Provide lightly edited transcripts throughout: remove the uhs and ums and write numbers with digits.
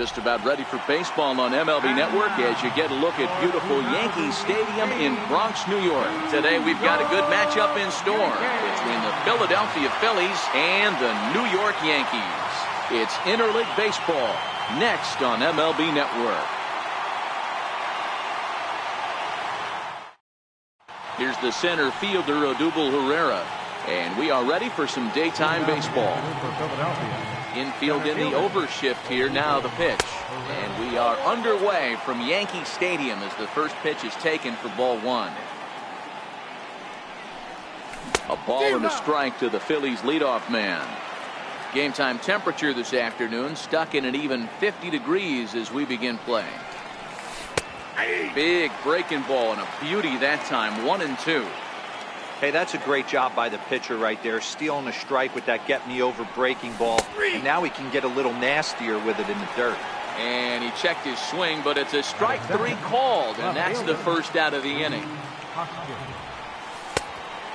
just about ready for baseball on MLB Network as you get a look at beautiful Yankee Stadium in Bronx, New York. Today we've got a good matchup in store between the Philadelphia Phillies and the New York Yankees. It's interleague baseball next on MLB Network. Here's the center fielder, Odubel Herrera, and we are ready for some daytime baseball. Infield in the overshift here. Now the pitch, and we are underway from Yankee Stadium as the first pitch is taken for ball one. A ball and a strike to the Phillies leadoff man. Game time temperature this afternoon stuck in an even 50 degrees as we begin play. Big breaking ball and a beauty that time. 1-2. Hey, that's a great job by the pitcher right there, stealing a strike with that get me over breaking ball, and now he can get a little nastier with it in the dirt. And he checked his swing, but it's a strike three called, and that's the first out of the inning.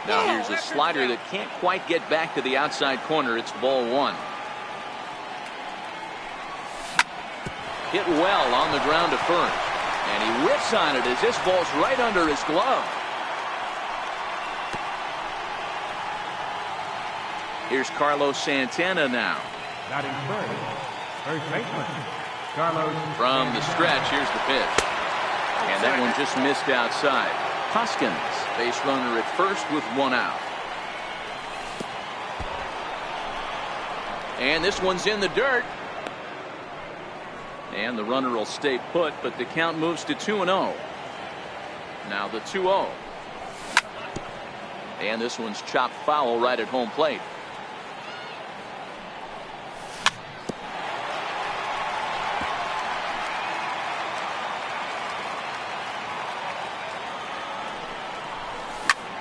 Now here's a slider that can't quite get back to the outside corner. It's ball one. Hit well on the ground to first, and he whips on it as this ball's right under his glove. Here's Carlos Santana now. From the stretch, here's the pitch. And that one just missed outside. Hoskins, base runner at first with one out. And this one's in the dirt. And the runner will stay put, but the count moves to 2-0. Now the 2-0. And this one's chopped foul right at home plate.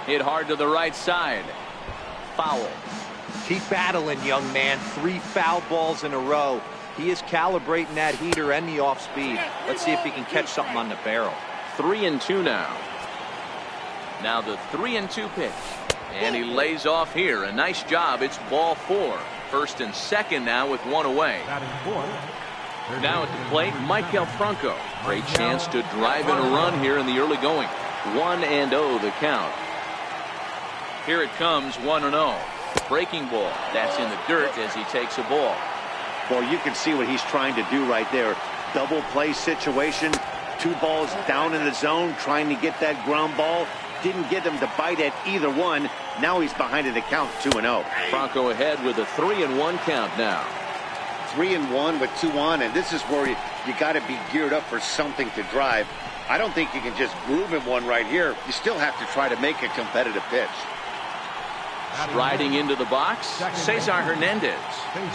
Hit hard to the right side. Foul. Keep battling, young man. 3 foul balls in a row. He is calibrating that heater and the off speed. Let's see if he can catch something on the barrel. 3-2 now. Now the 3-2 pitch. And he lays off here. A nice job. It's ball 4. First and second now with one away. Now at the plate, Maikel Franco. Great chance to drive in a run here in the early going. 1-0 the count. Here it comes, 1-0. Breaking ball. That's in the dirt as he takes a ball. Well, you can see what he's trying to do right there. Double play situation. 2 balls down in the zone, trying to get that ground ball. Didn't get him to bite at either one. Now he's behind in the count, 2-0. Franco ahead with a 3-1 count now. 3-1 with 2 on, and this is where you got to be geared up for something to drive. I don't think you can just groove him one right here. You still have to try to make a competitive pitch. Striding into the box, Cesar Hernandez.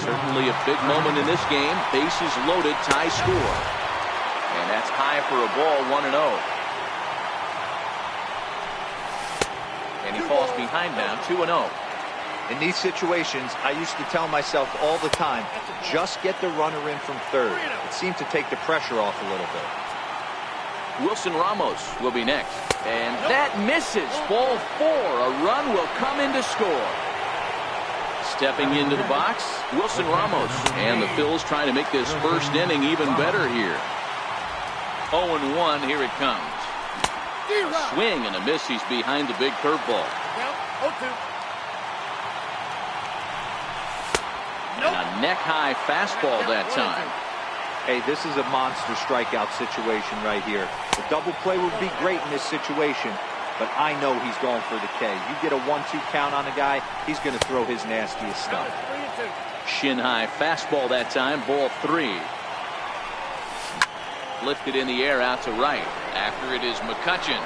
Certainly a big moment in this game. Bases loaded, tie score. And that's high for a ball, 1-0. And he falls behind now, 2-0. In these situations, I used to tell myself all the time, just get the runner in from third. It seemed to take the pressure off a little bit. Wilson Ramos will be next. And that misses. Ball 4. A run will come in to score. Stepping into the box, Wilson Ramos. And the Phils trying to make this first inning even better here. 0-1. Here it comes. A swing and a miss. He's behind the big curveball. And a neck-high fastball that time. Hey, this is a monster strikeout situation right here. The double play would be great in this situation, but I know he's going for the K. You get a 1-2 count on a guy, he's going to throw his nastiest stuff. Shin-high fastball that time, ball 3. Lifted in the air out to right. After it is McCutchen.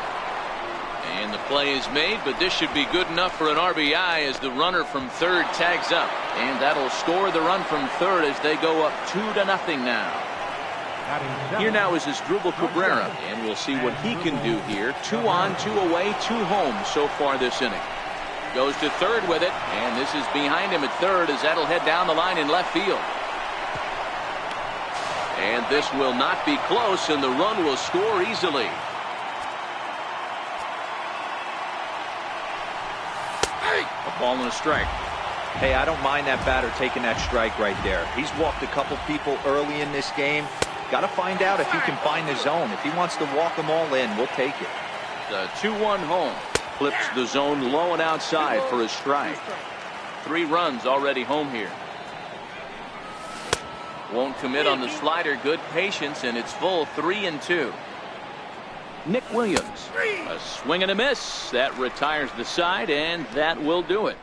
And the play is made, but this should be good enough for an RBI as the runner from third tags up. And that'll score the run from third as they go up 2-0 now. Here now is Asdrubal Cabrera, and we'll see what he can do here. 2 on, 2 away, 2 home so far this inning. Goes to third with it, and this is behind him at third as that'll head down the line in left field. And this will not be close, and the run will score easily. A ball and a strike. Hey, I don't mind that batter taking that strike right there. He's walked a couple people early in this game. Got to find out if he can find the zone. If he wants to walk them all in, we'll take it. The 2-1 home. Flips the zone low and outside for a strike. 3 runs already home here. Won't commit on the slider. Good patience, and it's full 3-2. Nick Williams. A swing and a miss. That retires the side, and that will do it.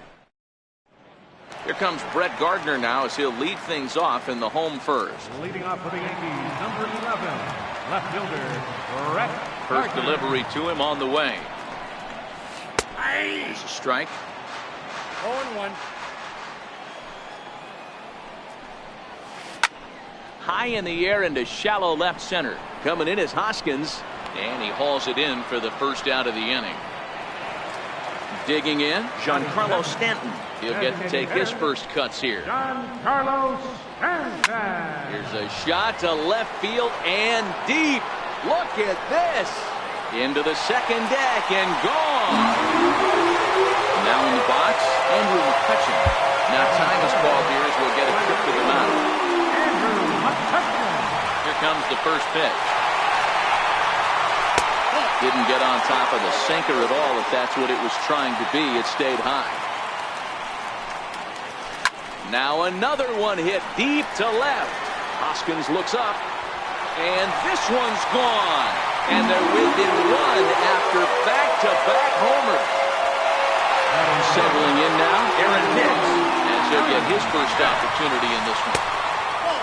Here comes Brett Gardner now as he'll lead things off in the home first. Leading off for the Yankees, number 11, left fielder, Brett First Gardner. delivery to him on the way. Here's a strike. 0-1. High in the air into shallow left center. Coming in is Hoskins, and he hauls it in for the first out of the inning. Digging in, Giancarlo Stanton. He'll get to take his first cuts here. Giancarlo Stanton. Here's a shot to left field and deep. Look at this. Into the second deck and gone. Now in the box, Andrew McCutchen. Now time is called here as we'll get a trip to the mound. Andrew McCutchen. Here comes the first pitch. Didn't get on top of the sinker at all. If that's what it was trying to be, it stayed high. Now another one hit deep to left. Hoskins looks up, and this one's gone. And they're within one after back-to-back homers. Settling in now, Aaron Hicks, as he'll get his first opportunity in this one.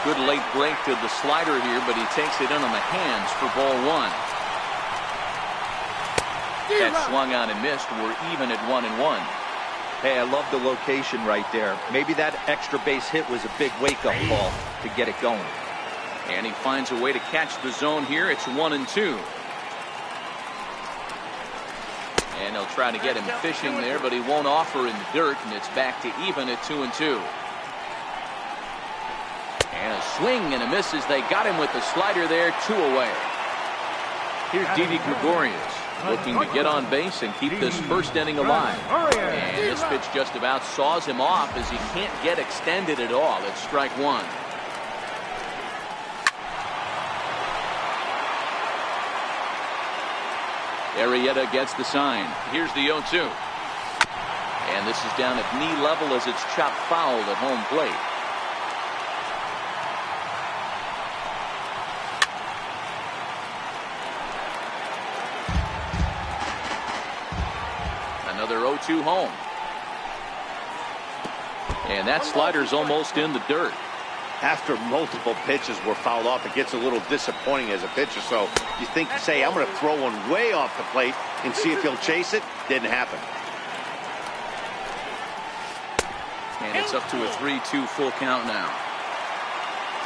Good late break to the slider here, but he takes it in on the hands for ball 1. That swung on and missed. We're even at 1-1. Hey, I love the location right there. Maybe that extra base hit was a big wake-up call to get it going. And he finds a way to catch the zone here. It's 1-2. And he'll try to get him fishing there, but he won't offer in the dirt, and it's back to even at 2-2. And a swing and a miss as they got him with the slider there, 2 away. Here's Didi Gregorius, looking to get on base and keep this first inning alive. And this pitch just about saws him off as he can't get extended at all. It's strike 1. Arrieta gets the sign. Here's the 0-2. And this is down at knee level as it's chopped foul at home plate. Another 0-2 home. And that slider's almost in the dirt. After multiple pitches were fouled off, it gets a little disappointing as a pitcher. So you think, say, I'm going to throw one way off the plate and see if he'll chase it. Didn't happen. And it's up to a 3-2 full count now.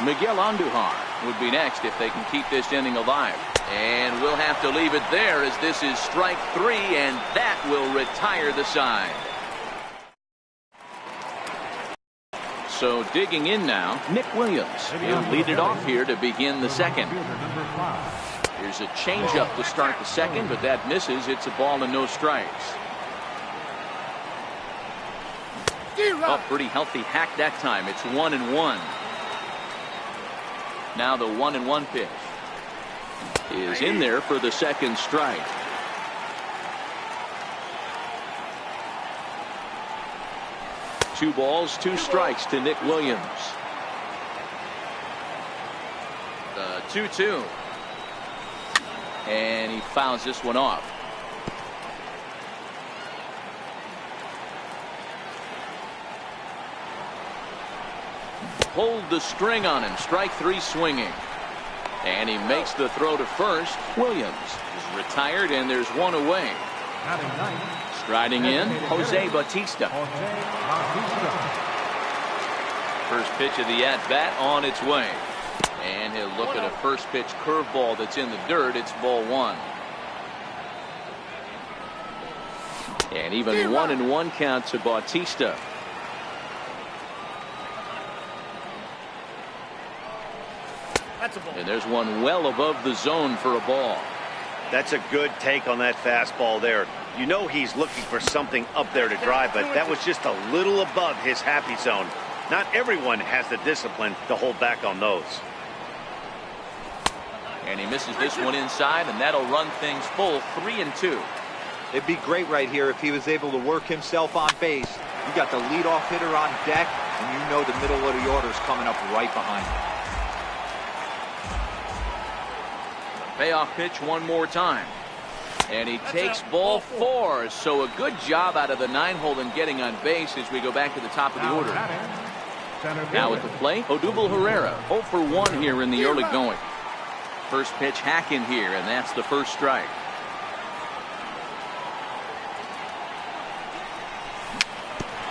Miguel Andujar would be next if they can keep this inning alive. And we'll have to leave it there as this is strike 3, and that will retire the side. So digging in now, Nick Williams. He'll lead it off here to begin the second. Here's a changeup to start the second, but that misses. It's a ball and no strikes. Oh, pretty healthy hack that time. It's 1-1. Now the 1-1 pitch is in there for the second strike. Two balls, 2 strikes to Nick Williams. The 2-2. And he fouls this one off. Pulled the string on him. Strike 3 swinging. And he makes the throw to first. Williams is retired, and there's 1 away. Striding in, Jose Bautista. First pitch of the at-bat on its way. And he'll look at a first pitch curveball that's in the dirt. It's ball 1. And even 1-1 count to Bautista. And there's one well above the zone for a ball. That's a good take on that fastball there. You know he's looking for something up there to drive, but that was just a little above his happy zone. Not everyone has the discipline to hold back on those. And he misses this one inside, and that'll run things full 3-2. It'd be great right here if he was able to work himself on base. You got the leadoff hitter on deck, and you know the middle of the order is coming up right behind him. Payoff pitch one more time. And he takes ball 4. So a good job out of the 9-hole in getting on base as we go back to the top of the order. Now at the plate, Odubel Herrera, 0 for 1 here in the early going. First pitch hack in here, and that's the first strike.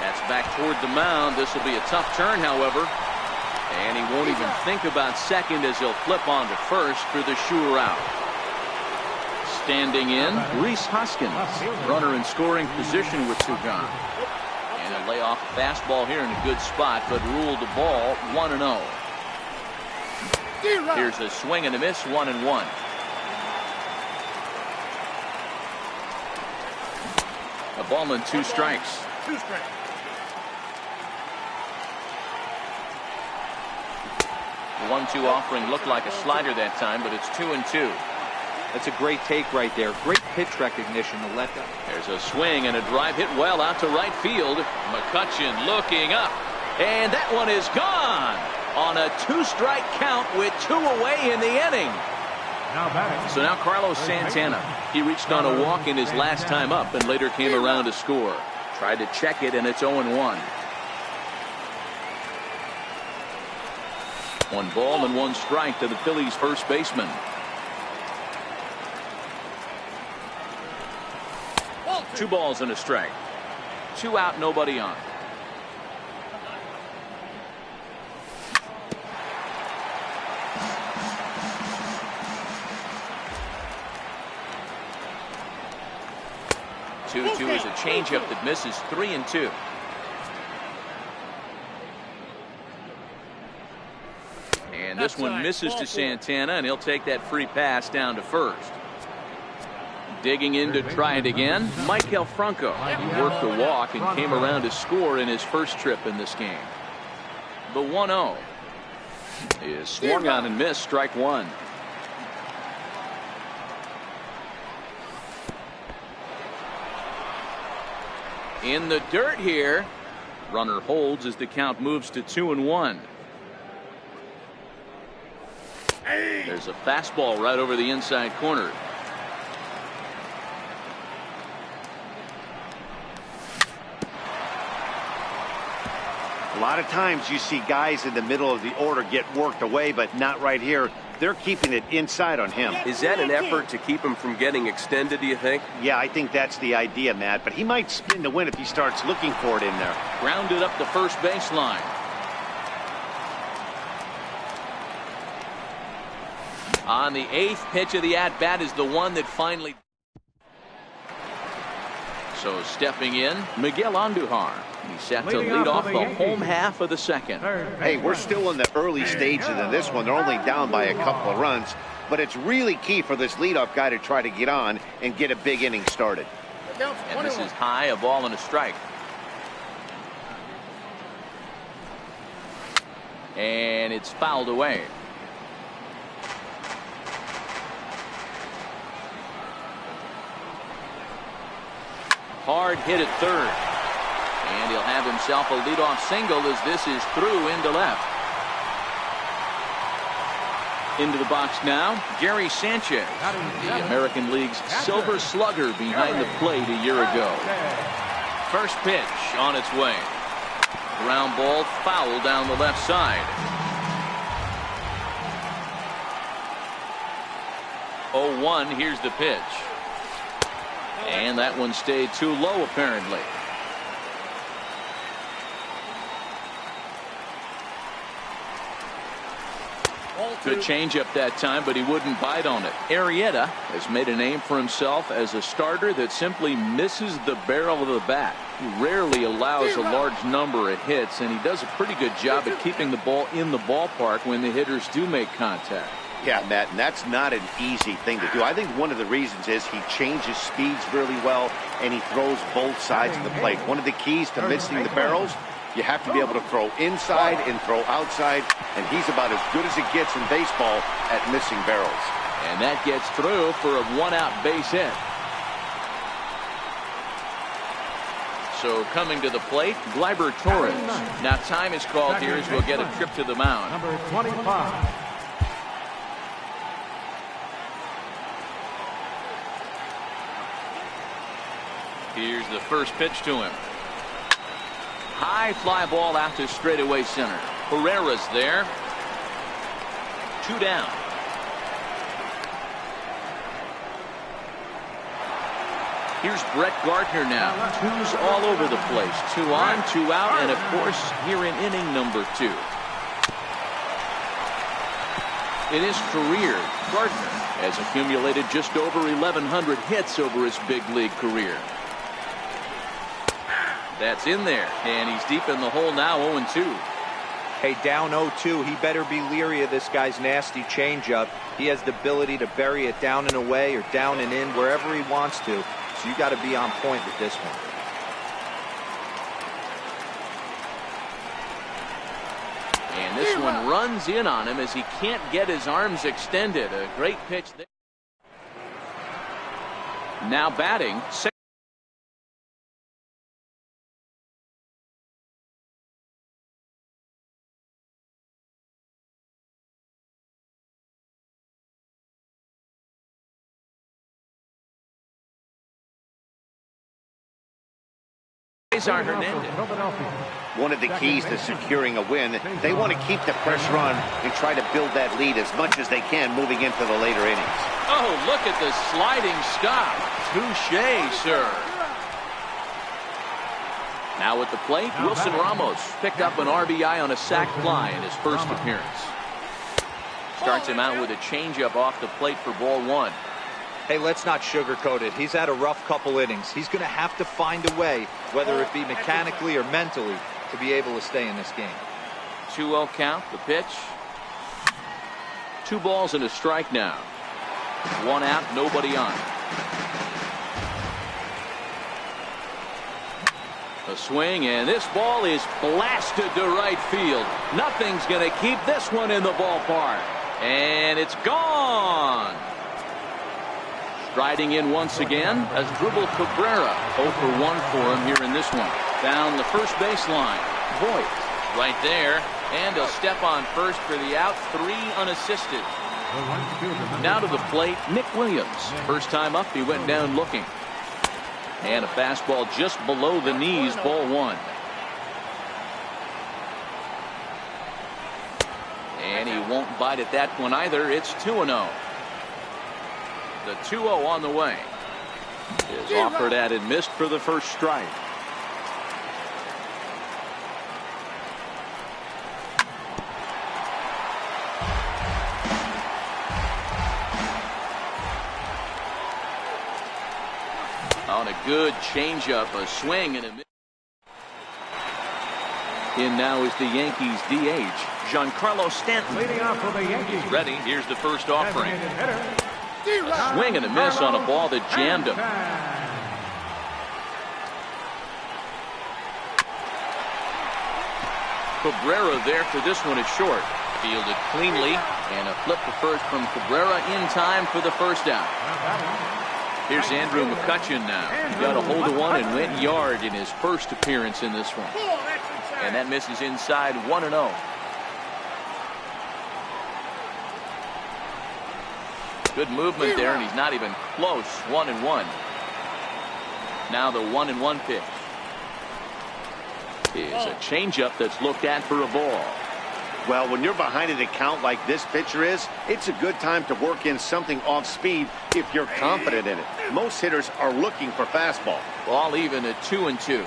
That's back toward the mound. This will be a tough turn, however. And he won't even think about second as he'll flip on to first for the sure out. Standing in, Rhys Hoskins, runner in scoring position with 2 gone. And he'll lay off a fastball here in a good spot, but ruled the ball 1-0. Here's a swing and a miss, 1-1. A ball and 2 strikes. 2 strikes. The 1-2 offering looked like a slider that time, but it's 2-2. That's a great take right there. Great pitch recognition to let that. There's a swing and a drive hit well out to right field. McCutchen looking up, and that one is gone on a 2-strike count with 2 away in the inning. So now Carlos Santana. He reached on a walk in his last time up and later came around to score. Tried to check it, and it's 0-1. 1 ball and 1 strike to the Phillies' first baseman. 2 balls and a strike. 2 out, nobody on. Two is a changeup that misses, 3-2. And this one misses to Santana, and he'll take that free pass down to first. Digging in to try it again, Maikel Franco. He worked the walk and came around to score in his first trip in this game. The 1-0 is swung on and missed, strike 1. In the dirt here. Runner holds as the count moves to 2-1. There's a fastball right over the inside corner. A lot of times you see guys in the middle of the order get worked away, but not right here. They're keeping it inside on him. Is that an effort to keep him from getting extended, do you think? Yeah, I think that's the idea, Matt. But he might spin to win if he starts looking for it in there. Grounded up the first baseline. On the 8th pitch of the at-bat is the one that finally. So stepping in, Miguel Andujar. He's set to lead off the home half of the second. Hey, we're still in the early stages of this one. They're only down by a couple of runs, but it's really key for this leadoff guy to try to get on and get a big inning started. And this is high, a ball and a strike. And it's fouled away. Hard hit at third. And he'll have himself a leadoff single as this is through into left. Into the box now, Gary Sanchez, the American League's Silver Slugger behind the plate a year ago. First pitch on its way. Ground ball foul down the left side. 0-1, here's the pitch. And that one stayed too low, apparently. Good changeup that time, but he wouldn't bite on it. Arrieta has made a name for himself as a starter that simply misses the barrel of the bat. He rarely allows a large number of hits, and he does a pretty good job at keeping the ball in the ballpark when the hitters do make contact. Yeah, Matt, and that's not an easy thing to do. I think one of the reasons is he changes speeds really well, and he throws both sides of the plate. One of the keys to missing the barrels, you have to be able to throw inside and throw outside, and he's about as good as it gets in baseball at missing barrels. And that gets through for a one-out base hit. So coming to the plate, Gleyber Torres. Now time is called here as we'll get a trip to the mound. Number 25. Here's the first pitch to him. High fly ball out to straightaway center. Herrera's there. 2 down. Here's Brett Gardner now. 2's all over the place. 2 on, 2 out, and of course here in inning number 2. In his career, Gardner has accumulated just over 1,100 hits over his big league career. That's in there, and he's deep in the hole now, 0-2. Hey, down 0-2, he better be leery of this guy's nasty changeup. He has the ability to bury it down and away or down and in, wherever he wants to. So you got to be on point with this one. And this one runs in on him as he can't get his arms extended. A great pitch there. Now batting. One of the keys to securing a win, they want to keep the pressure on and try to build that lead as much as they can moving into the later innings. Oh, look at the sliding stop. Touché, sir. Now at the plate, Wilson Ramos picked up an RBI on a sac fly in his first appearance. Starts him out with a changeup off the plate for ball 1. Hey, let's not sugarcoat it. He's had a rough couple innings. He's going to have to find a way, whether it be mechanically or mentally, to be able to stay in this game. 2-0 count, the pitch. 2 balls and a strike now. 1 out, nobody on. A swing, and this ball is blasted to right field. Nothing's going to keep this one in the ballpark. And it's gone. Striding in once again as Dribble Cabrera. 0 for 1 for him here in this one. Down the first baseline. Voit right there. And he'll step on first for the out. 3 unassisted. Now to the plate, Nick Williams. First time up, he went down looking. And a fastball just below the knees, ball 1. And he won't bite at that one either. It's 2-0. The 2-0 on the way. Is offered at and missed for the first strike. On a good changeup, a swing and a miss. In now is the Yankees DH, Giancarlo Stanton. Leading off for the Yankees. He's ready. Here's the first offering. Hitter. A swing and a miss on a ball that jammed him. Cabrera there for this one at short. Fielded cleanly, and a flip to first from Cabrera in time for the first out. Here's Andrew McCutchen now. He got a hold of one and went yard in his first appearance in this one. And that misses inside, 1-0. Good movement there, and he's not even close. 1-1. Now the 1-1 pitch is a changeup that's looked at for a ball. Well, when you're behind an account like this pitcher is, it's a good time to work in something off speed if you're confident in it. Most hitters are looking for fastball. Ball even at 2-2.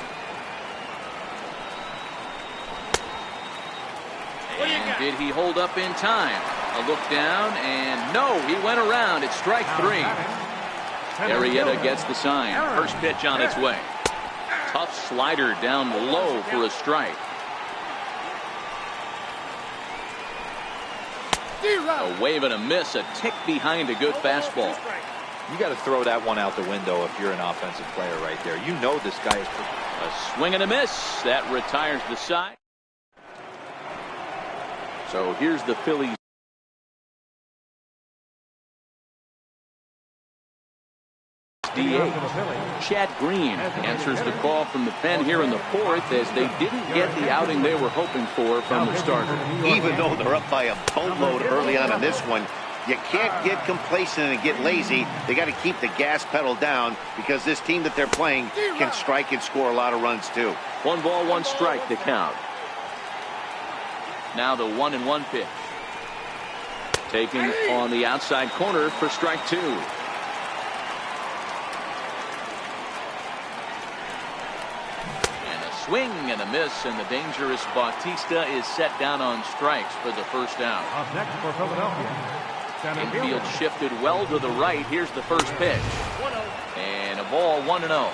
And did he hold up in time? A look down, and no, he went around. It's strike 3. Arrieta gets the sign. First pitch on its way. Tough slider down low for a strike. A wave and a miss, a tick behind a good fastball. You got to throw that one out the window if you're an offensive player right there. You know this guy is. A swing and a miss. That retires the side. So here's the Phillies. DH. Chad Green answers the call from the pen here in the fourth as they didn't get the outing they were hoping for from the starter. Even though they're up by a boatload early on in this one, you can't get complacent and get lazy. They got to keep the gas pedal down because this team that they're playing can strike and score a lot of runs too. 1 ball, 1 strike to count. Now the 1-1 pitch. Taken on the outside corner for strike 2. Swing and a miss, and the dangerous Bautista is set down on strikes for the first down. Up next for Philadelphia. Infield shifted well to the right. Here's the first pitch. And a ball, 1-0.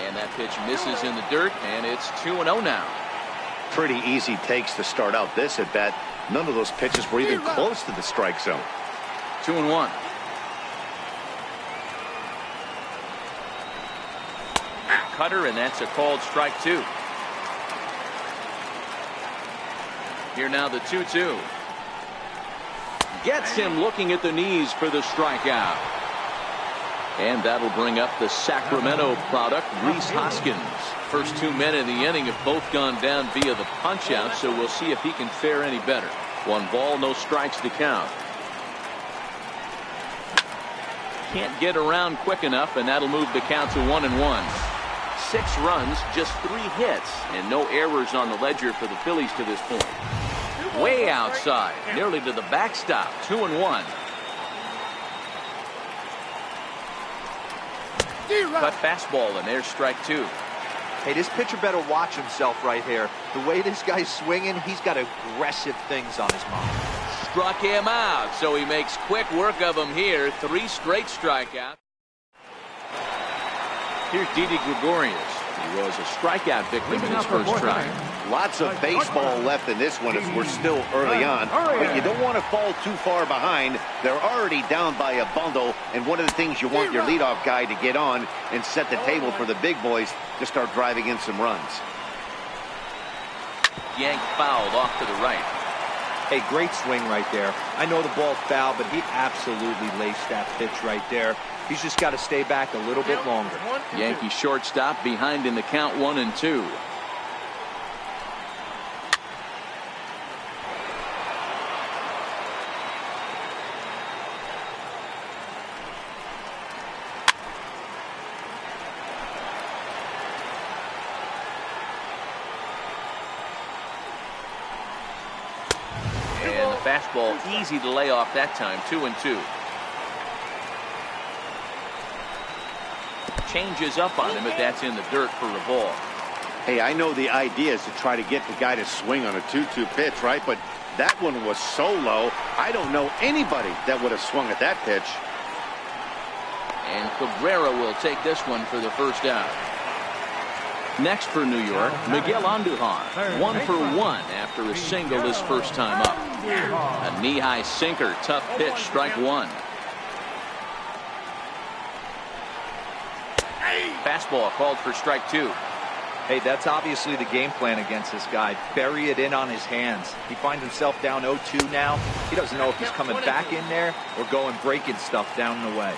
And that pitch misses in the dirt, and it's 2-0 now. Pretty easy takes to start out this at bat. None of those pitches were even close to the strike zone. 2-1. Cutter, and that's a called strike 2. Here now the 2-2. Gets him looking at the knees for the strikeout. And that'll bring up the Sacramento product, Rhys Hoskins. First 2 men in the inning have both gone down via the punch-out, so we'll see if he can fare any better. 1 ball, no strikes to count. Can't get around quick enough, and that'll move the count to 1-1. 6 runs, just 3 hits, and no errors on the ledger for the Phillies to this point. Way outside, nearly to the backstop, 2-1. Cut fastball, and there's strike 2. Hey, this pitcher better watch himself right here. The way this guy's swinging, he's got aggressive things on his mind. Struck him out, so he makes quick work of him here. 3 straight strikeouts. Here's Didi Gregorius. He was a strikeout victim in his first try. Lots of baseball left in this one as we're still early on, but you don't want to fall too far behind. They're already down by a bundle, and one of the things you want your leadoff guy to get on and set the table for the big boys to start driving in some runs. Yanked fouled off to the right. Hey, great swing right there. I know the ball's foul, but he absolutely laced that pitch right there. He's just got to stay back a little bit longer. Yankee shortstop behind in the count 1-2. And the fastball easy to lay off that time. 2-2. Changes up on him, but that's in the dirt for a ball. Hey, I know the idea is to try to get the guy to swing on a 2-2 pitch, right? But that one was so low, I don't know anybody that would have swung at that pitch. And Cabrera will take this one for the first out. Next for New York, Miguel Andujar. 1 for 1 after a single his first time up. A knee-high sinker, tough pitch, strike 1. Fastball called for strike 2. Hey, that's obviously the game plan against this guy. Bury it in on his hands. He finds himself down 0-2 now. He doesn't know if he's coming back in there or going breaking stuff down the way.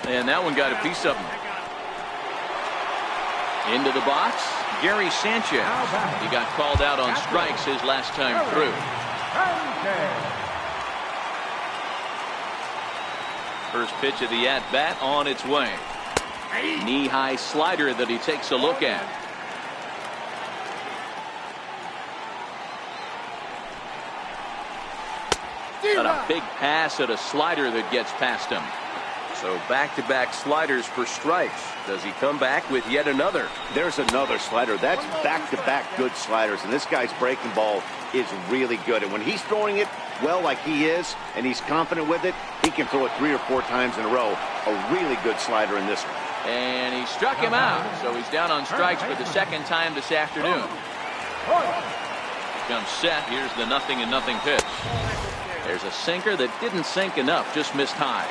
And that one got a piece of him. Into the box, Gary Sanchez. He got called out on strikes his last time through. First pitch of the at-bat on its way. Knee-high slider that he takes a look at. Got a big pass at a slider that gets past him. So back-to-back sliders for strikes. Does he come back with yet another? There's another slider. That's back-to-back good sliders, and this guy's breaking ball is really good. And when he's throwing it well like he is, and he's confident with it, he can throw it 3 or 4 times in a row. A really good slider in this one. And he struck him out. So he's down on strikes for the second time this afternoon. Comes set. Here's the 0-0 pitch. There's a sinker that didn't sink enough, just missed high.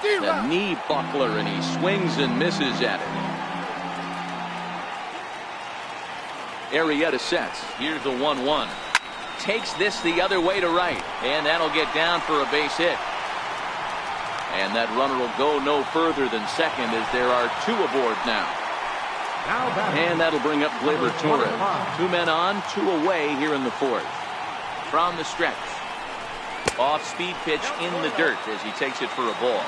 The knee buckler, and he swings and misses at it. Arrieta sets. Here's the 1-1. Takes this the other way to right, and that'll get down for a base hit. And that runner will go no further than second, as there are two aboard now. And that'll bring up Gleyber Torres. 2 men on, 2 away here in the fourth. From the stretch. Off-speed pitch in the dirt as he takes it for a ball.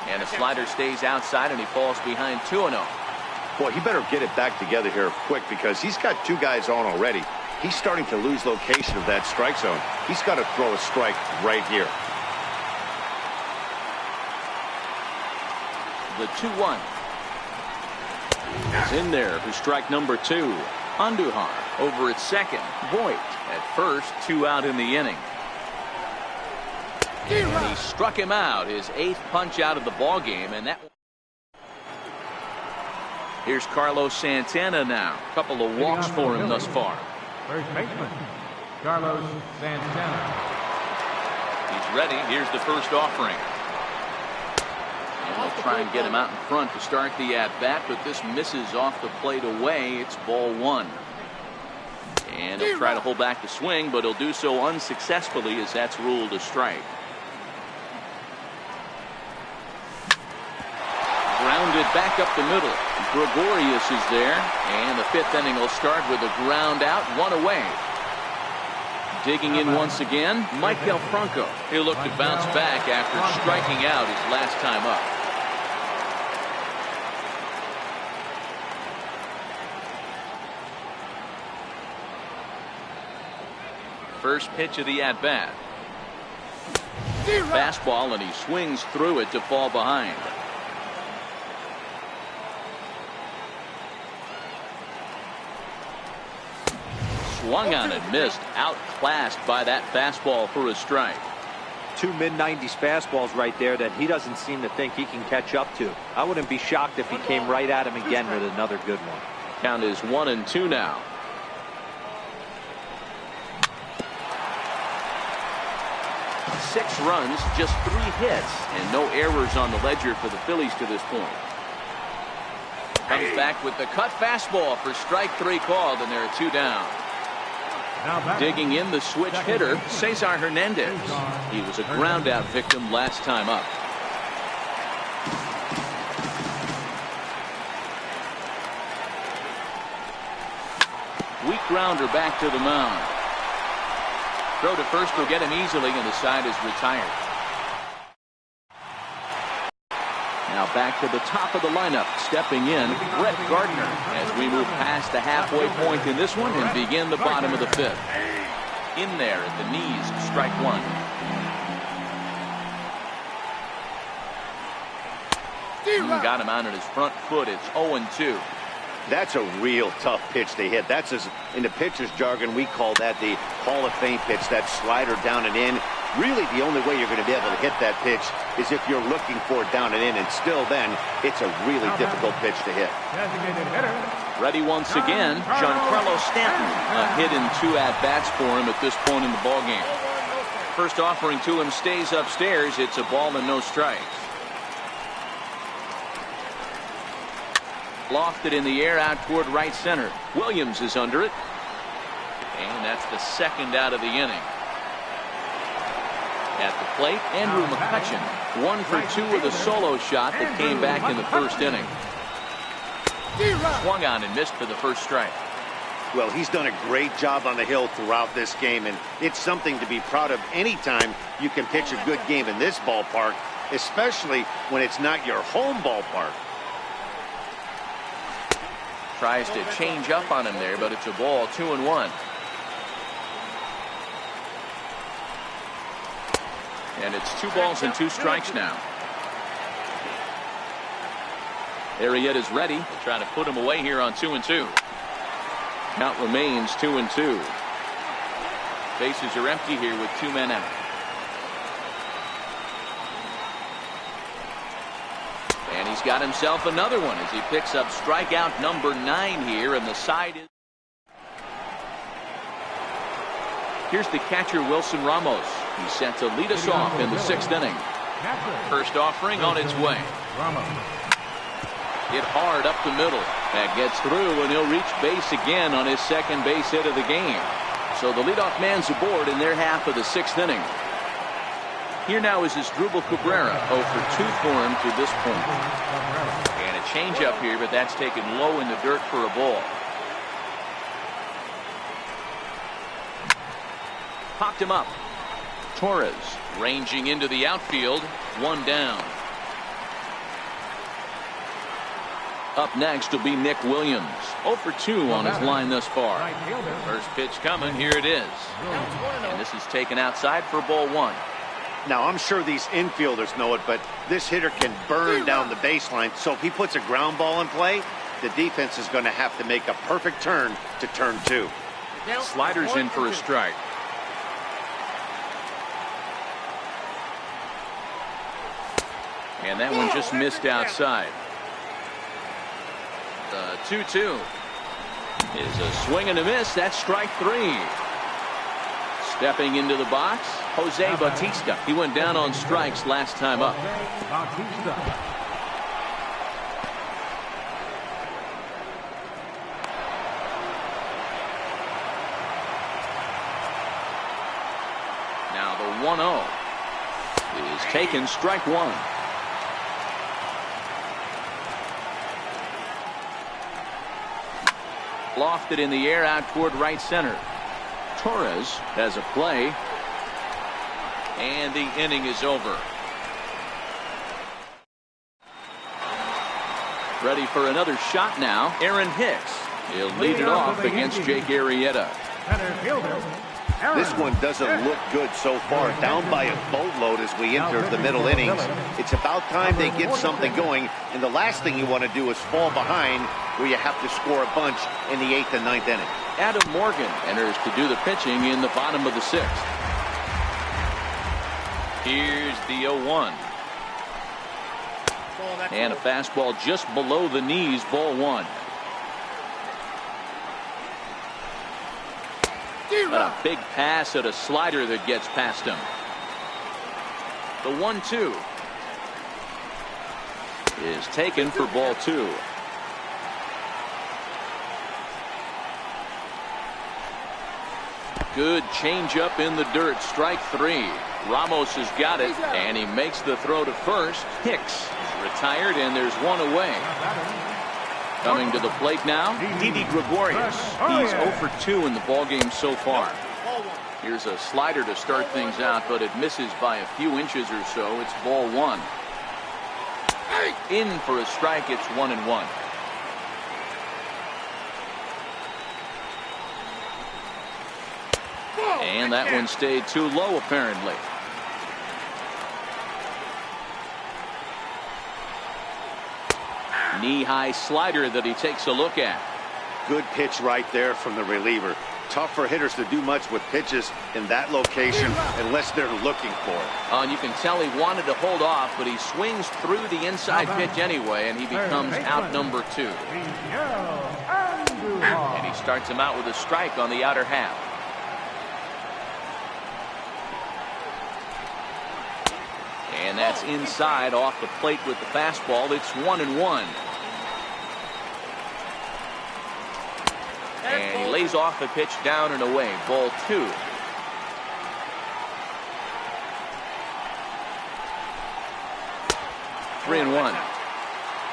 And the slider stays outside, and he falls behind 2-0. Boy, he better get it back together here quick, because he's got 2 guys on already. He's starting to lose location of that strike zone. He's got to throw a strike right here. The 2-1 is in there for strike number 2. Andujar over at second. Voit at first. 2 out in the inning. And he struck him out, his 8th punch out of the ball game, and that. Here's Carlos Santana now. A couple of walks for him thus far. First baseman, Carlos Santana. He's ready. Here's the first offering. And they'll try and get him out in front to start the at-bat, but this misses off the plate away. It's ball 1. And he'll try to hold back the swing, but he'll do so unsuccessfully, as that's ruled a strike. Grounded back up the middle. Gregorius is there, and the 5th inning will start with a ground out, 1 away. Digging in once again, Maikel Franco. He'll look to bounce back after striking out his last time up. First pitch of the at-bat. Fastball, and he swings through it to fall behind. Swung on and missed, outclassed by that fastball for a strike. 2 mid-90s fastballs right there that he doesn't seem to think he can catch up to. I wouldn't be shocked if he came right at him again with another good one. Count is 1-2 now. Six runs, just 3 hits, and no errors on the ledger for the Phillies to this point. Comes back with the cut fastball for strike 3 called, and there are 2 down. Digging in, the switch hitter, Cesar Hernandez. He was a ground-out victim last time up. Weak grounder back to the mound. Throw to first will get him easily, and the side is retired. Now back to the top of the lineup. Stepping in, Brett Gardner, as we move past the halfway point in this one and begin the bottom of the 5th. In there at the knees, strike 1. Got him out on his front foot. It's 0-2. That's a real tough pitch to hit. That's, as in the pitcher's jargon, we call that the Hall of Fame pitch, that slider down and in. Really, the only way you're going to be able to hit that pitch is if you're looking for it down and in, and still then, it's a really difficult pitch to hit. Ready once again, Giancarlo Stanton. A hit in 2 at-bats for him at this point in the ballgame. First offering to him stays upstairs. It's a ball and no strikes. Lofted in the air out toward right center. Williams is under it. And that's the 2nd out of the inning. At the plate, Andrew McCutchen. 1 for 2 with a solo shot that came back in the 1st inning. Swung on and missed for the first strike. Well, he's done a great job on the hill throughout this game, and it's something to be proud of anytime you can pitch a good game in this ballpark, especially when it's not your home ballpark. Tries to change up on him there, but it's a ball, 2-1. And it's 2 balls and 2 strikes now. Arrieta's ready. Trying to put him away here on 2-2. Count remains 2-2. Bases are empty here with 2 men out. And he's got himself another one as he picks up strikeout number 9 here, and the side is. Here's the catcher, Wilson Ramos. He's set to lead us off in the 6th inning. First offering on its way. Hit hard up the middle. That gets through, and he'll reach base again on his second base hit of the game. So the leadoff man's aboard in their half of the 6th inning. Here now is Asdrubal Cabrera, 0 for 2 for him to this point. And a changeup here, but that's taken low in the dirt for a ball. Popped him up. Torres ranging into the outfield. 1 down. Up next will be Nick Williams. 0 for 2 on his line thus far. First pitch coming. Here it is. And this is taken outside for ball 1. Now, I'm sure these infielders know it, but this hitter can burn down the baseline. So if he puts a ground ball in play, the defense is going to have to make a perfect turn to turn 2. Sliders in for a strike. And that one just missed outside. The 2-2 is a swing and a miss. That's strike 3. Stepping into the box, Jose Bautista. He went down on strikes last time up. Now the 1-0 is taken, strike 1. Lofted in the air out toward right center. Torres has a play, and the inning is over. Ready for another shot now. Aaron Hicks. He'll lead it off against Jake Arrieta. This one doesn't look good so far. Down by a boatload as we enter the middle innings. It's about time they get something going, and the last thing you want to do is fall behind where you have to score a bunch in the 8th and 9th inning. Adam Morgan enters to do the pitching in the bottom of the 6th. Here's the 0-1. And a fastball just below the knees, ball 1. But a big pass at a slider that gets past him. The 1-2 is taken for ball 2. Good changeup in the dirt, strike 3. Ramos has got it, and he makes the throw to first. Hicks is retired, and there's one away. Coming to the plate now, Didi Gregorius. He's 0 for 2 in the ballgame so far. Here's a slider to start things out, but it misses by a few inches or so. It's ball 1. In for a strike, it's 1-1. And that one stayed too low, apparently. Knee-high slider that he takes a look at. Good pitch right there from the reliever. Tough for hitters to do much with pitches in that location unless they're looking for it. And you can tell he wanted to hold off, but he swings through the inside pitch anyway, and he becomes out number 2. And he starts him out with a strike on the outer half. And that's inside off the plate with the fastball. It's 1-1. And he lays off the pitch down and away. Ball 2. Three and 1.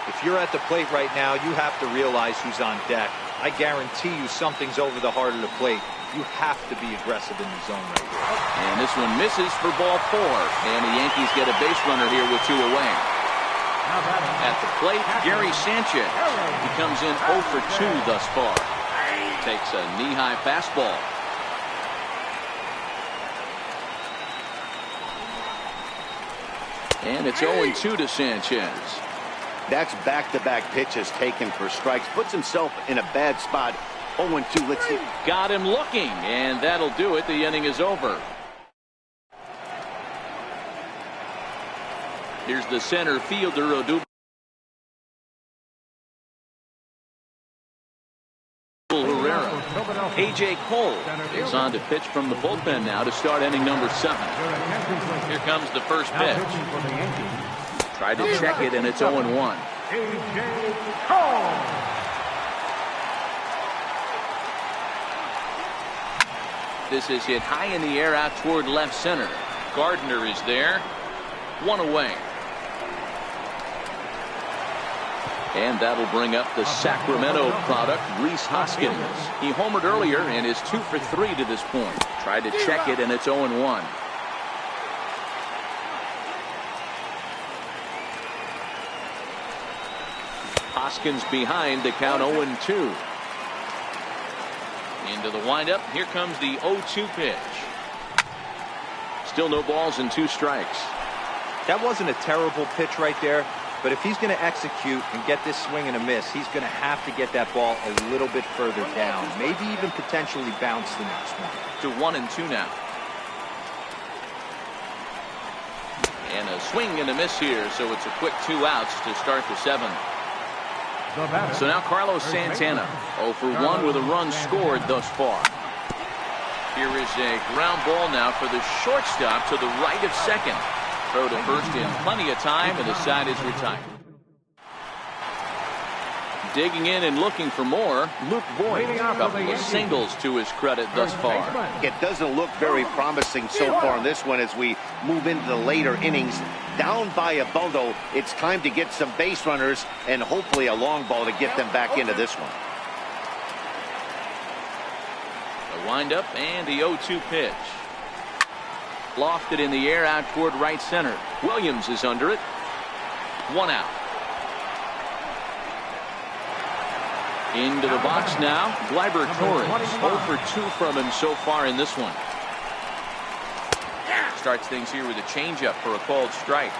If you're at the plate right now, you have to realize who's on deck. I guarantee you something's over the heart of the plate. You have to be aggressive in the zone right here. And this one misses for ball 4. And the Yankees get a base runner here with 2 away. At the plate, Gary Sanchez. He comes in 0 for 2 thus far. Takes a knee-high fastball. And it's 0-2 to Sanchez. That's back-to-back pitches taken for strikes. Puts himself in a bad spot 0-2. Let's see. Got him looking, and that'll do it. The inning is over. Here's the center fielder, Odubel Herrera. A.J. Cole is on to pitch from the bullpen now to start inning number 7. Here comes the first pitch. Tried to check it, and it's 0-1. A.J. Cole. This is hit high in the air out toward left center. Gardner is there. 1 away. And that'll bring up the Sacramento product, Rhys Hoskins. He homered earlier and is 2 for 3 to this point. Tried to check it, and it's 0-1. Hoskins behind, the count 0-2. Into the windup. Here comes the 0-2 pitch. Still no balls and 2 strikes. That wasn't a terrible pitch right there, but if he's going to execute and get this swing and a miss, he's going to have to get that ball a little bit further down, maybe even potentially bounce the next one. To 1-2 now. And a swing and a miss here, so it's a quick 2 outs to start the 7th. So now Carlos Santana, 0 for 1 with a run scored thus far. Here is a ground ball now for the shortstop to the right of second. Throw to first in plenty of time, and the side is retired. Digging in and looking for more, Luke Boyd. A couple of singles to his credit thus far. It doesn't look very promising so far in this one as we move into the later innings. Down by a bundle, it's time to get some base runners and hopefully a long ball to get them back into this one. The windup and the 0-2 pitch. Lofted in the air out toward right center. Williams is under it. 1 out. Into the box now, Gleyber Torres. 0 for 2 from him so far in this one. Starts things here with a changeup for a called strike.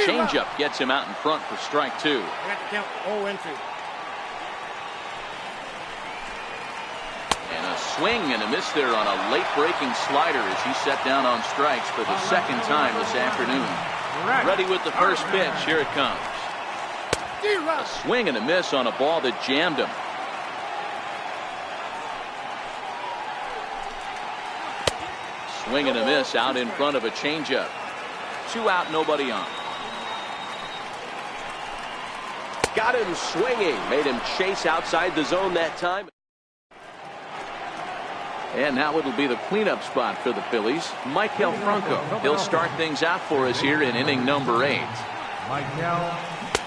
Changeup gets him out in front for strike 2. And a swing and a miss there on a late breaking slider as he set down on strikes for the 2nd time this afternoon. Ready with the first pitch. Here it comes. A swing and a miss on a ball that jammed him. Swing and a miss out in front of a changeup. 2 out, nobody on. Got him swinging. Made him chase outside the zone that time. And now it'll be the cleanup spot for the Phillies. Maikel Franco. He'll start things out for us here in inning number 8.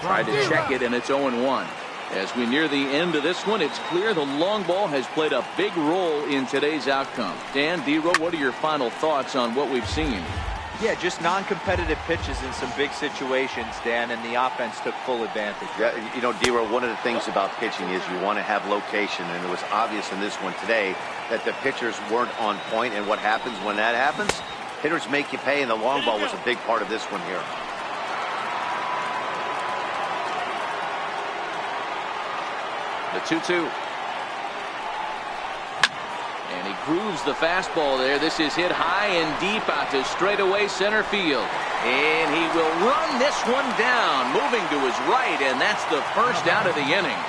Tried to check it, and it's 0-1. As we near the end of this one, it's clear the long ball has played a big role in today's outcome. Dan, Dero, what are your final thoughts on what we've seen? Yeah, just non-competitive pitches in some big situations, Dan, and the offense took full advantage. Yeah, you know, Dero, one of the things about pitching is you want to have location, and it was obvious in this one today that the pitchers weren't on point, and what happens when that happens? Hitters make you pay, and the long ball was a big part of this one here. The 2-2. And he grooves the fastball there. This is hit high and deep out to straightaway center field. And he will run this one down, moving to his right, and that's the first out of the inning.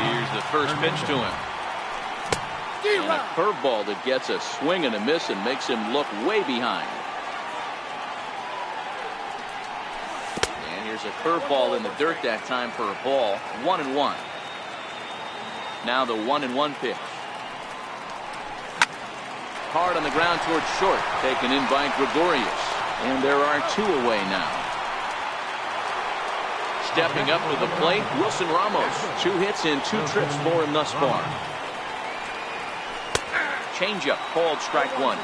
Here's the first pitch to him. And a curveball that gets a swing and a miss and makes him look way behind. And here's a curveball in the dirt that time for a ball. 1-1. Now the 1-1 pitch. Hard on the ground towards short. Taken in by Gregorius. And there are 2 away now. Stepping up to the plate, Wilson Ramos. 2 hits and 2 trips for him thus far. Changeup called strike 1.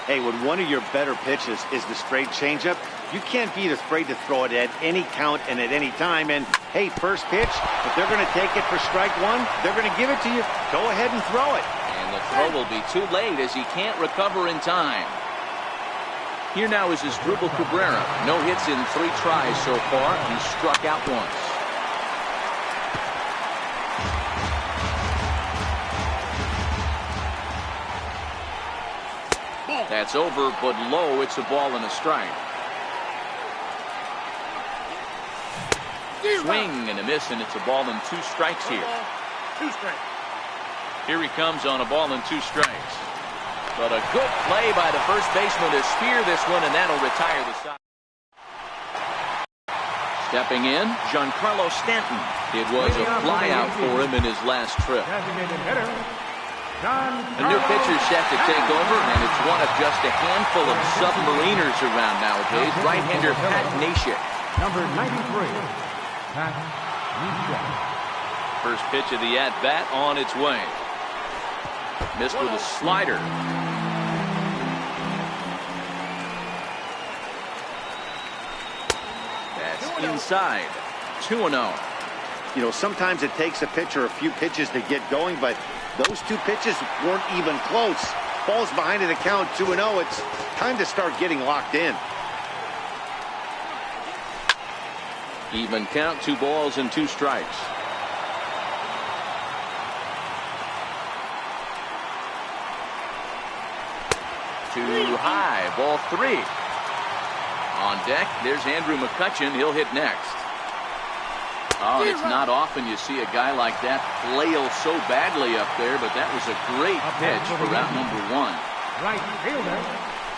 Hey, when one of your better pitches is the straight changeup, you can't be afraid to throw it at any count and at any time. And, hey, first pitch, if they're going to take it for strike 1, they're going to give it to you. Go ahead and throw it. And the throw will be too late as he can't recover in time. Here now is his Drupal Cabrera. No hits in 3 tries so far. He's struck out once. That's over, but low. It's a ball and a strike. Swing and a miss, and it's a ball and 2 strikes here. 2 strikes. Here he comes on a ball and 2 strikes. But a good play by the first baseman to spear this one, and that'll retire the side. Stepping in, Giancarlo Stanton. It was a flyout for him in his last trip. Designated hitter, A new pitcher set to take over, and it's one of just a handful of submariners around nowadays. Right-hander Pat Neshek. number 93, Pat Neshek. First pitch of the at-bat on its way. Missed with a slider. That's inside. 2-0. You know, sometimes it takes a pitcher a few pitches to get going, but those 2 pitches weren't even close. Ball's behind in the count, 2-0. It's time to start getting locked in. Even count, 2 balls and 2 strikes. Too high, ball 3. On deck, there's Andrew McCutchen. He'll hit next. Oh, it's not often you see a guy like that flail so badly up there, but that was a great pitch for route number 1. Right fielder,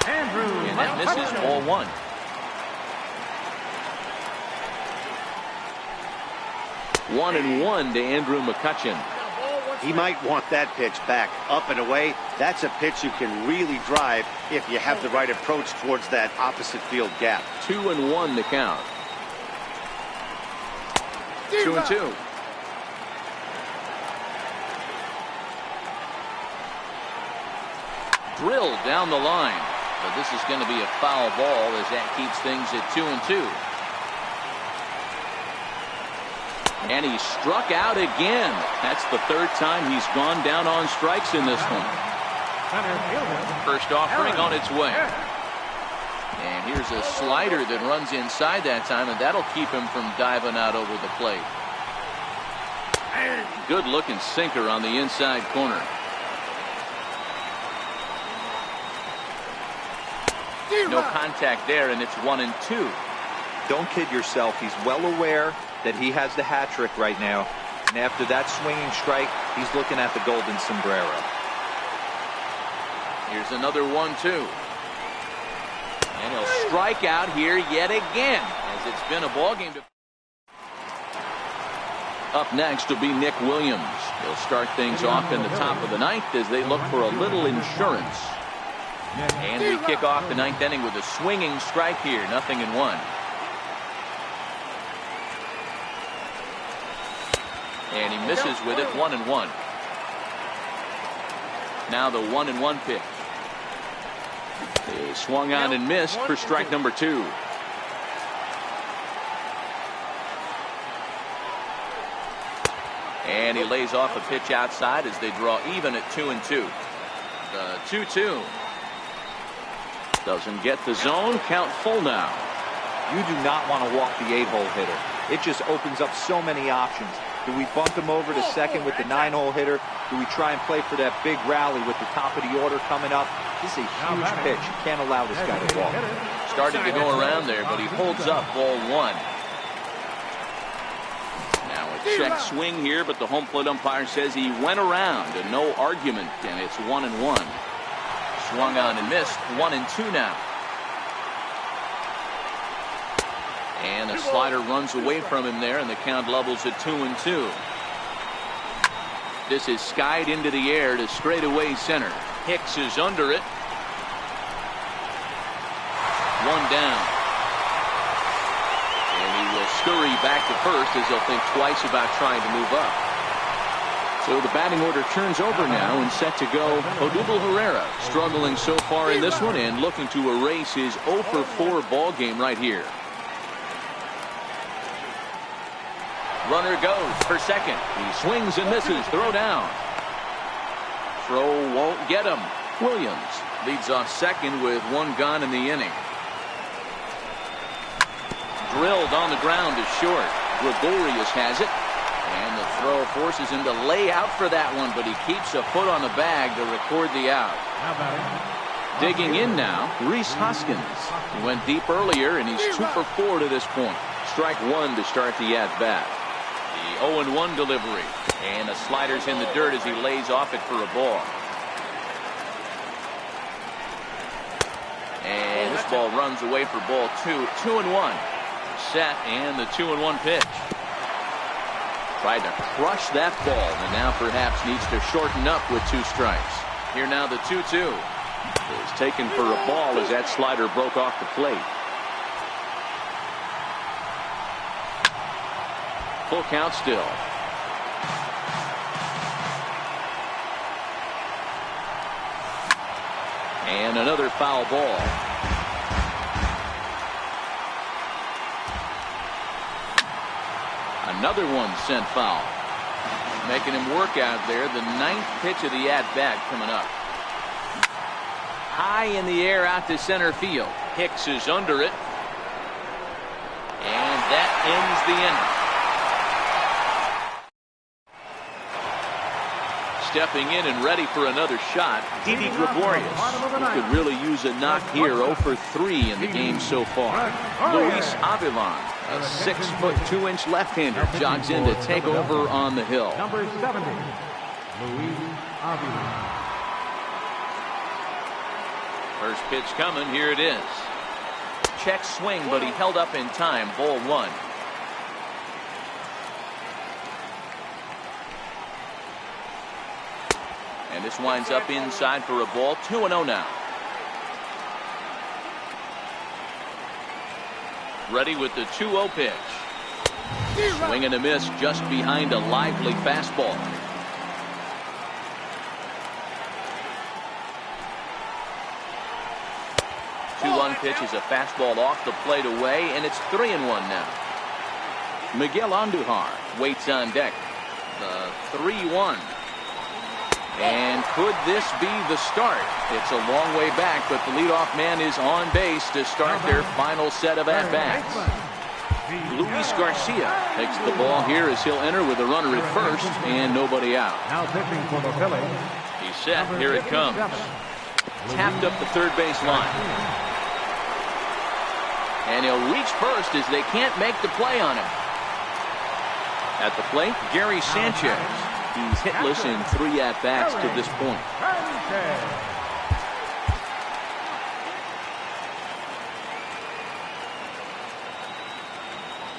Andrew And that misses, McCutchen. ball 1. One and 1 to Andrew McCutchen. He might want that pitch back, up and away. That's a pitch you can really drive if you have the right approach towards that opposite field gap. 2-1 to count. 2-2. Drilled down the line, but this is going to be a foul ball as that keeps things at 2-2. And he struck out again. That's the 3rd time he's gone down on strikes in this one. Center fielder, First offering on its way. And here's a slider that runs inside that time, and that'll keep him from diving out over the plate. Good looking sinker on the inside corner. No contact there, and it's 1-2. Don't kid yourself. He's well aware that he has the hat trick right now. And after that swinging strike, he's looking at the golden sombrero. Here's another 1-2. And he'll strike out here yet again, as it's been a ball game. Up next will be Nick Williams. He'll start things off in the top of the 9th as they look for a little insurance. And we kick off the 9th inning with a swinging strike here. 0-1. And he misses with it. 1-1. Now the 1-1 pitch. He swung on and missed for strike number 2. And he lays off a pitch outside as they draw even at 2-2. The 2-2. Doesn't get the zone. Count full now. You do not want to walk the 8-hole hitter. It just opens up so many options. Do we bunt him over to second with the 9-hole hitter? Do we try and play for that big rally with the top of the order coming up? This is a huge pitch. You can't allow this guy to walk. Started to go around there, but he holds up ball 1. Now a check swing here, but the home plate umpire says he went around and no argument, and it's 1-1. Swung on and missed. 1-2 now. And a slider runs away from him there, and the count levels at 2-2. This is skied into the air to straightaway center. Hicks is under it. 1 down. And he will scurry back to first as he'll think twice about trying to move up. So the batting order turns over now and set to go. Odubel Herrera struggling so far in this one and looking to erase his 0-for-4 ball game right here. Runner goes for second. He swings and misses. Throw down. Throw won't get him. Williams leads off second with one gone in the inning. Drilled on the ground is short. Gregorius has it. And the throw forces him to lay out for that one, but he keeps a foot on the bag to record the out. Digging in now, Rhys Hoskins. He went deep earlier, and he's 2 for 4 to this point. Strike one to start the at-bat. The 0-1 delivery. And the slider's in the dirt as he lays off it for a ball. And this ball runs away for ball 2. 2-1. Set, and the 2-1 pitch. Tried to crush that ball, and now perhaps needs to shorten up with 2 strikes. Here now the 2-2. Is taken for a ball as that slider broke off the plate. Full count still. And another foul ball. Another one sent foul. Making him work out there. The 9th pitch of the at-bat coming up. High in the air out to center field. Hicks is under it. And that ends the inning. Stepping in and ready for another shot, Didi Gregorius, who could really use a knock here. 0 for 3 in the game so far. Luis Avilan, a 6'2" left-hander, jogs in to take over on the hill. Number 70, Luis Avilan. First pitch coming. Here it is. Check swing, but he held up in time. Ball 1. And this winds up inside for a ball. 2-0 now. Ready with the 2-0 pitch. Swing and a miss just behind a lively fastball. 2-1 pitch is a fastball off the plate away, and it's 3-1 now. Miguel Andujar waits on deck. The 3-1. And could this be the start? It's a long way back, but the leadoff man is on base to start their final set of at-bats. Luis Garcia takes the ball here as he'll enter with a runner at first and nobody out. Now pitching for the Phillies. He's set. Here it comes. Tapped up the third base line. And he'll reach first as they can't make the play on him. At the plate, Gary Sanchez. He's hitless in 3 at-bats to this point.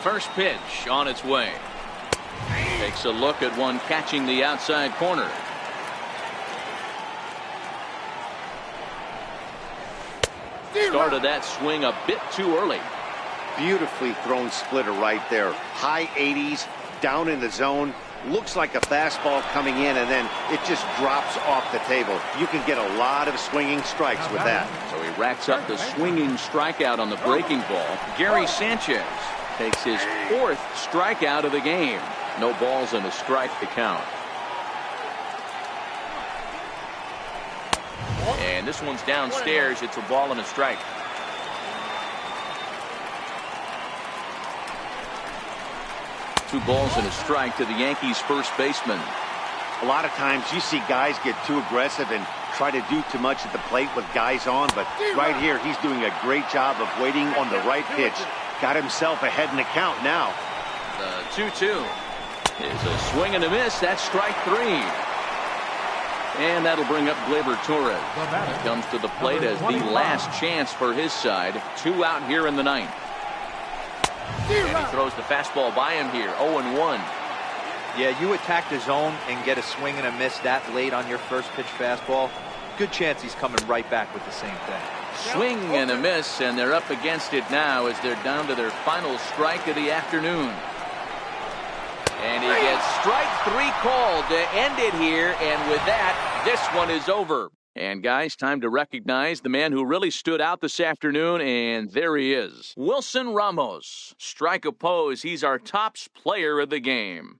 First pitch on its way. Takes a look at one catching the outside corner. Started that swing a bit too early. Beautifully thrown splitter right there. High 80s, down in the zone. Looks like a fastball coming in, and then it just drops off the table. You can get a lot of swinging strikes with that. So he racks up the swinging strikeout on the breaking ball. Gary Sanchez takes his 4th strikeout of the game. No balls and a strike to count. And this one's downstairs. It's a ball and a strike. Two balls and a strike to the Yankees first baseman. A lot of times you see guys get too aggressive and try to do too much at the plate with guys on, but right here he's doing a great job of waiting on the right pitch. Got himself ahead in the count now. The 2-2 is a swing and a miss. That's strike 3. And that'll bring up Gleyber Torres. He comes to the plate as the last chance for his side. 2 out here in the 9th. And he throws the fastball by him here. 0-1. Yeah, you attack the zone and get a swing and a miss that late on your first pitch fastball. Good chance he's coming right back with the same thing. Swing and a miss, and they're up against it now as they're down to their final strike of the afternoon. And he gets strike 3 called to end it here, and with that, this one is over. And guys, time to recognize the man who really stood out this afternoon, and there he is. Wilson Ramos. Strike a pose. He's our tops player of the game.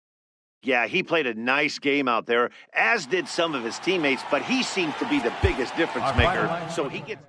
Yeah, he played a nice game out there, as did some of his teammates, but he seems to be the biggest difference maker, so he gets...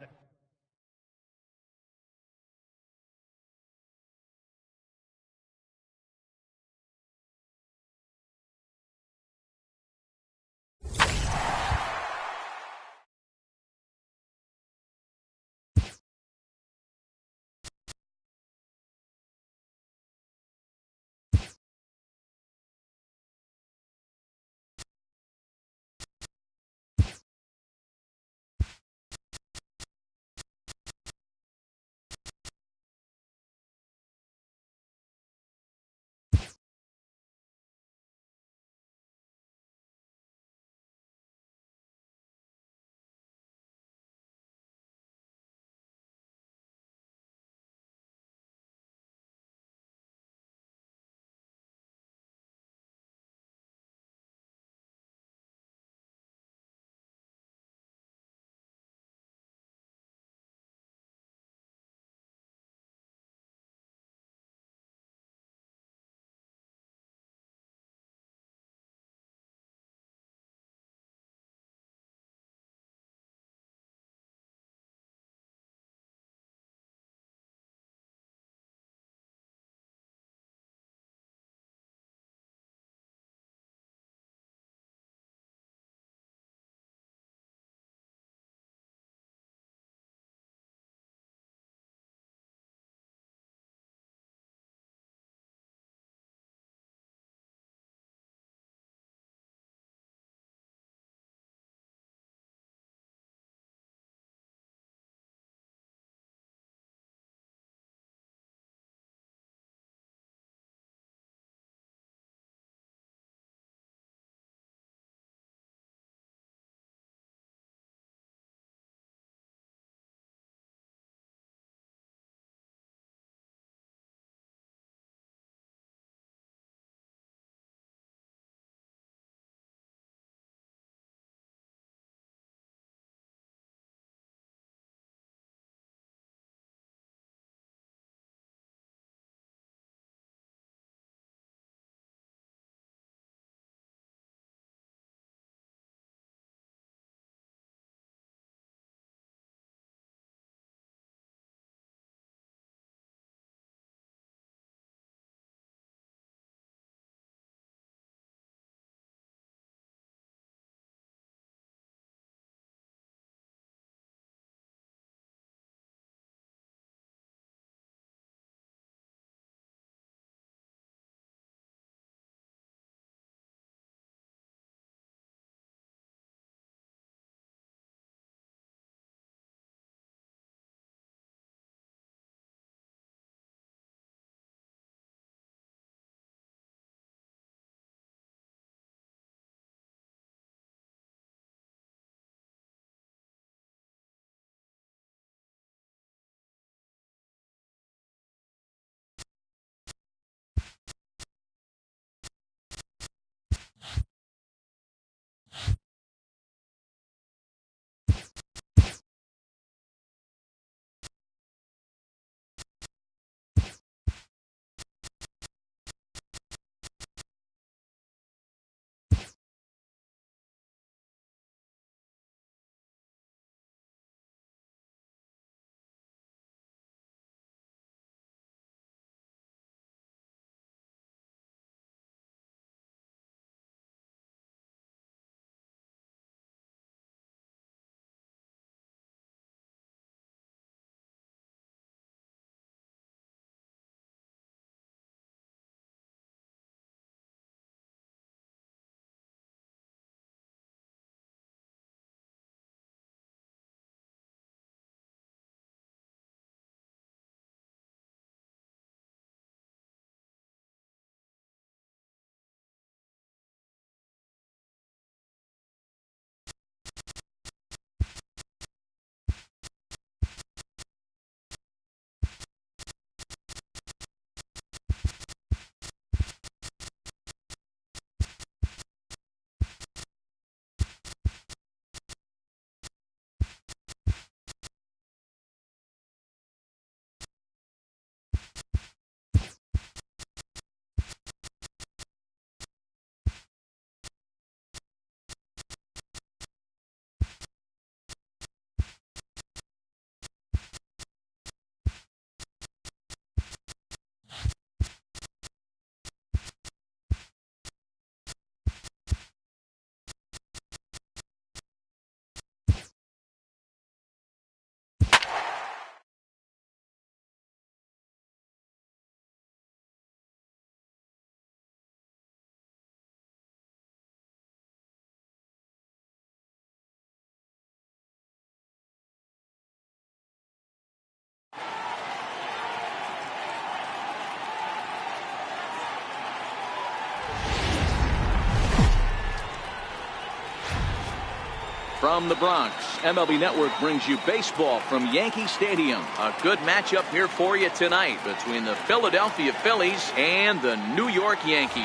From the Bronx, MLB Network brings you baseball from Yankee Stadium. A good matchup here for you tonight between the Philadelphia Phillies and the New York Yankees.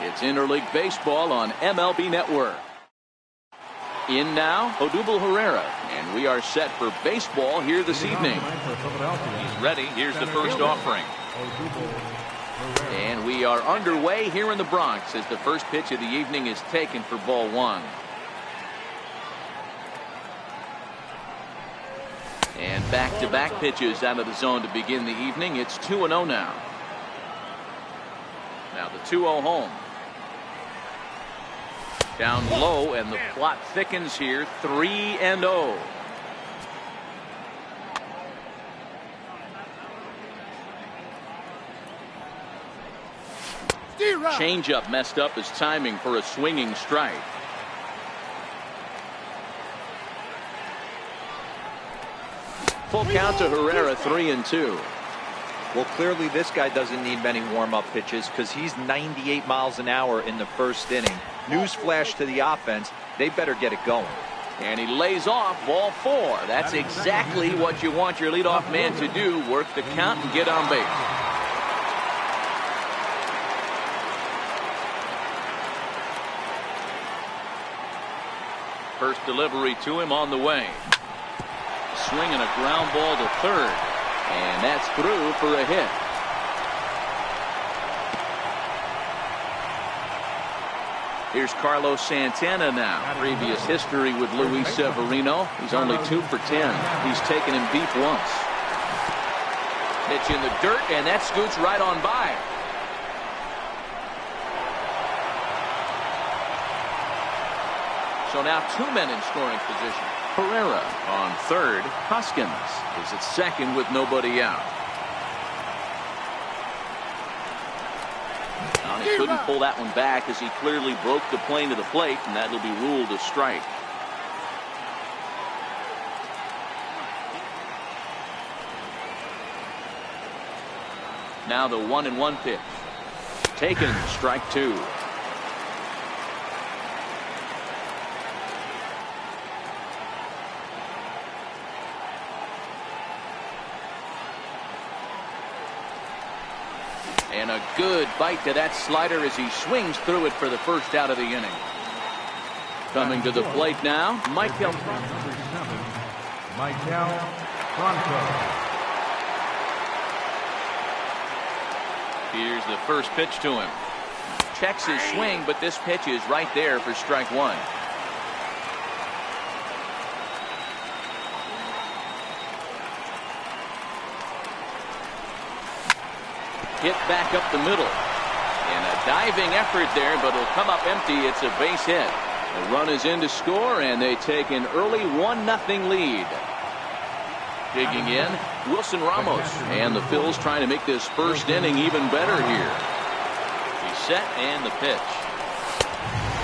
It's interleague baseball on MLB Network. In now, Odubel Herrera, and we are set for baseball here this evening. He's ready. Here's the first offering. And we are underway here in the Bronx as the first pitch of the evening is taken for ball one. And back-to-back pitches out of the zone to begin the evening. It's 2-0 now. Now the 2-0 home. Down low, and the plot thickens here. 3-0. Changeup messed up his timing for a swinging strike. Full count to Herrera, 3-2. Well, clearly this guy doesn't need many warm-up pitches because he's 98 miles an hour in the first inning. Newsflash to the offense, they better get it going. And he lays off ball four. That's exactly what you want your leadoff man to do. Work the count and get on base. First delivery to him on the way. Swinging a ground ball to third. And that's through for a hit. Here's Carlos Santana now. Previous history with Luis Severino. He's only 2 for 10. He's taken him deep once. Pitch in the dirt, and that scoots right on by. So now 2 men in scoring position. Herrera on third. Hoskins is at second with nobody out. Now, he couldn't pull that one back as he clearly broke the plane to the plate, and that'll be ruled a strike. Now the 1-1 pitch. Taken, strike two. And a good bite to that slider as he swings through it for the first out of the inning. Coming to the plate now, Michael Franco. Here's the first pitch to him. Checks his swing, but this pitch is right there for strike one. Hit back up the middle. And a diving effort there, but it'll come up empty. It's a base hit. The run is in to score, and they take an early 1-0 lead. Digging in, Wilson Ramos. And the Phils trying to make this first inning even better here. He's set, and the pitch.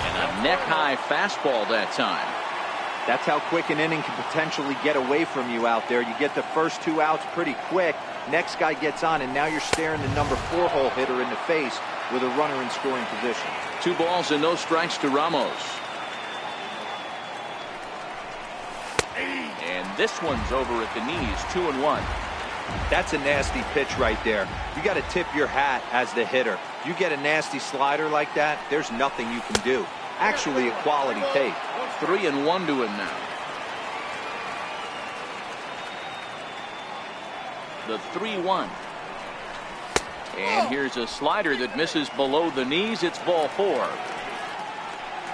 And a neck-high fastball that time. That's how quick an inning can potentially get away from you out there. You get the first 2 outs pretty quick. Next guy gets on, and now you're staring the number 4 hole hitter in the face with a runner in scoring position. 2 balls and no strikes to Ramos. And this one's over at the knees, 2-1. That's a nasty pitch right there. You got to tip your hat as the hitter. You get a nasty slider like that, there's nothing you can do. Actually a quality take. 3-1 to him now. The 3-1. And here's a slider that misses below the knees. It's ball 4.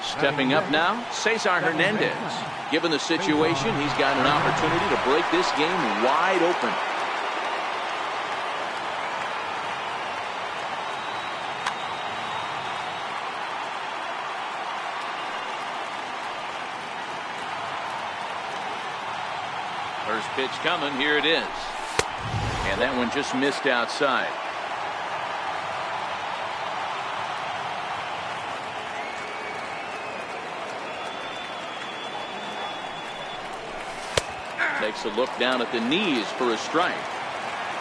Stepping up now, Cesar Hernandez. Given the situation, he's got an opportunity to break this game wide open. First pitch coming. Here it is. And that one just missed outside. Takes a look down at the knees for a strike.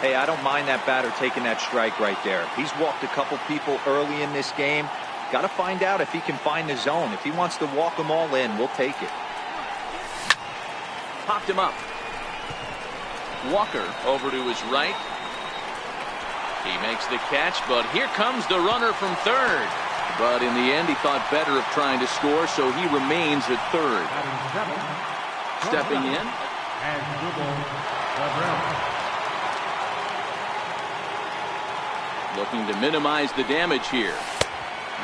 Hey, I don't mind that batter taking that strike right there. He's walked a couple people early in this game. Got to find out if he can find the zone. If he wants to walk them all in, we'll take it. popped him up. Walker over to his right. He makes the catch, but here comes the runner from third. But in the end, he thought better of trying to score, so he remains at third. Stepping in. Looking to minimize the damage here.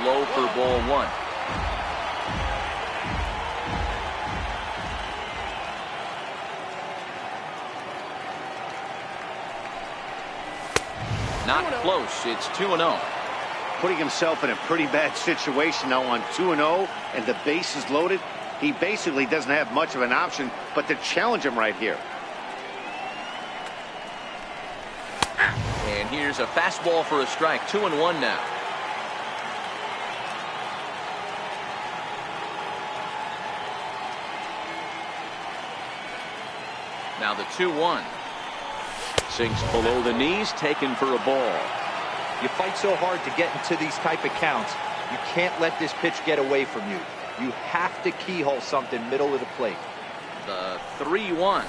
Low for ball one. Not close. It's 2-0. Putting himself in a pretty bad situation now on 2-0, and the base is loaded. He basically doesn't have much of an option but to challenge him right here. And here's a fastball for a strike. 2-1 now. Now the 2-1. Sinks below the knees, taken for a ball. You fight so hard to get into these type of counts. You can't let this pitch get away from you. You have to keyhole something middle of the plate. The 3-1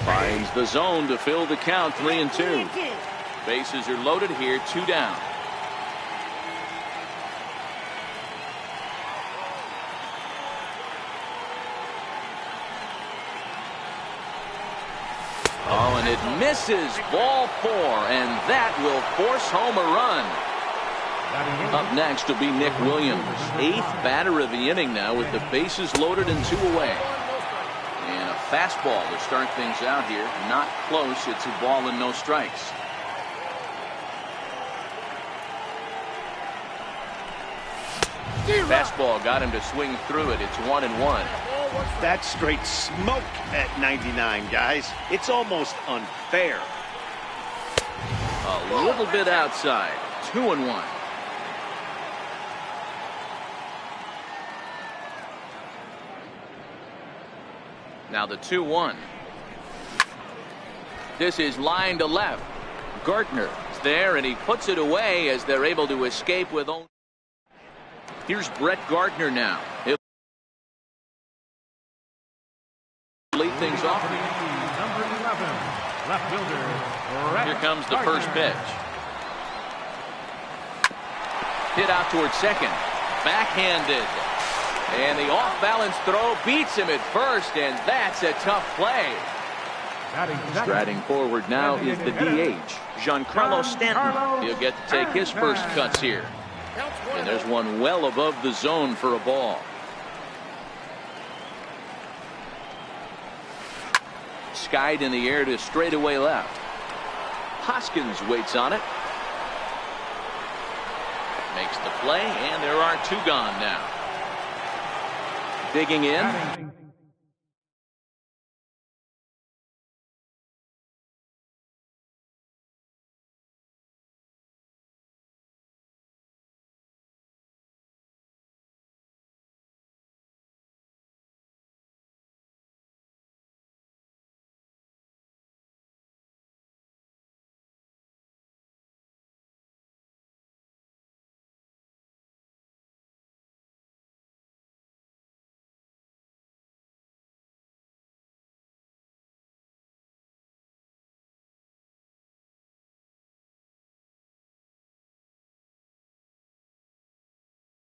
finds the zone to fill the count. 3-2. Bases are loaded here. 2 down. Oh, and it misses. Ball 4, and that will force home a run. Up next will be Nick Williams, 8th batter of the inning now with the bases loaded and 2 away. And a fastball to start things out here. Not close. It's a ball and no strikes. Fastball got him to swing through it. It's 1-1. That's straight smoke at 99, guys. It's almost unfair. A little bit outside. 2-1. Now the 2-1. This is line to left. Gardner is there, and he puts it away as they're able to escape with only. Here's Brett Gardner now. He'll lead things off. Number 11, left fielder. Here comes the first pitch. Hit out towards second. Backhanded. And the off-balance throw beats him at first, and that's a tough play. Striding forward now is the DH, Giancarlo Stanton. He'll get to take his first cuts here. And there's one well above the zone for a ball. Skied in the air to straightaway left. Hoskins waits on it. Makes the play, and there are 2 gone now. Digging in.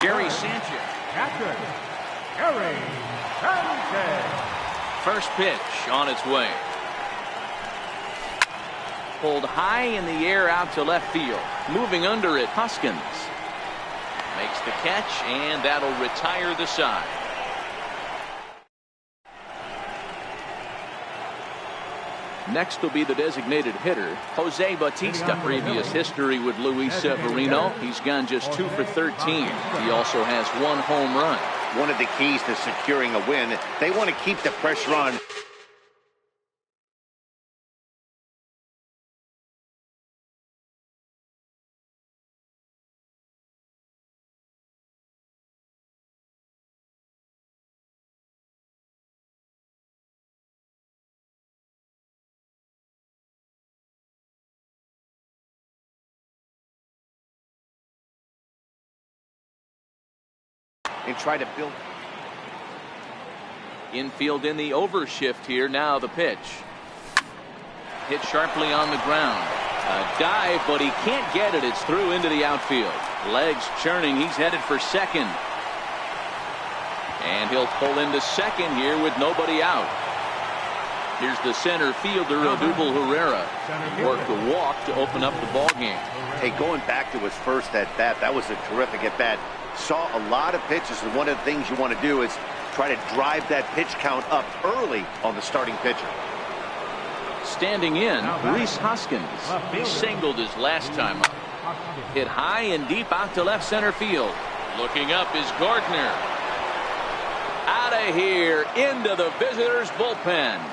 Gary Sanchez. Catcher, Gary Sanchez. First pitch on its way. Pulled high in the air out to left field. Moving under it, Hoskins. Makes the catch, and that'll retire the side. Next will be the designated hitter, Jose Bautista. Previous history with Luis Severino. He's gone just 2 for 13. He also has 1 home run. One of the keys to securing a win, they want to keep the pressure on. And try to build. Infield in the overshift here. Now the pitch. Hit sharply on the ground. A dive, but he can't get it. It's through into the outfield. Legs churning. He's headed for second. And he'll pull into second here with nobody out. Here's the center fielder, Odubel Herrera. Worked a walk to open up the ball game. Hey, going back to his first at bat, that was a terrific at bat. Saw a lot of pitches, and one of the things you want to do is try to drive that pitch count up early on the starting pitcher. Standing in, Reese Hoskins. He singled his last time up. Hit high and deep out to left center field. Looking up is Gardner. Out of here into the visitors' bullpen.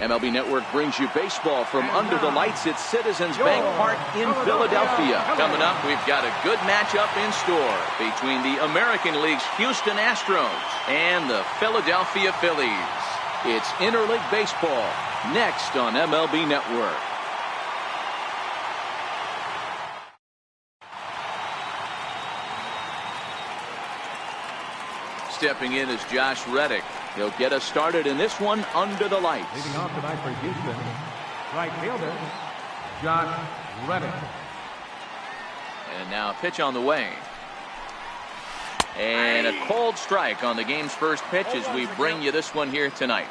MLB Network brings you baseball from under the lights at Citizens Bank Park in Philadelphia. Coming up, we've got a good matchup in store between the American League's Houston Astros and the Philadelphia Phillies. It's interleague baseball next on MLB Network. Stepping in is Josh Reddick. He'll get us started in this one under the lights. Leading off tonight for Houston, right fielder, Josh Reddick. And now a pitch on the way. And a cold strike on the game's first pitch as we bring you this one here tonight.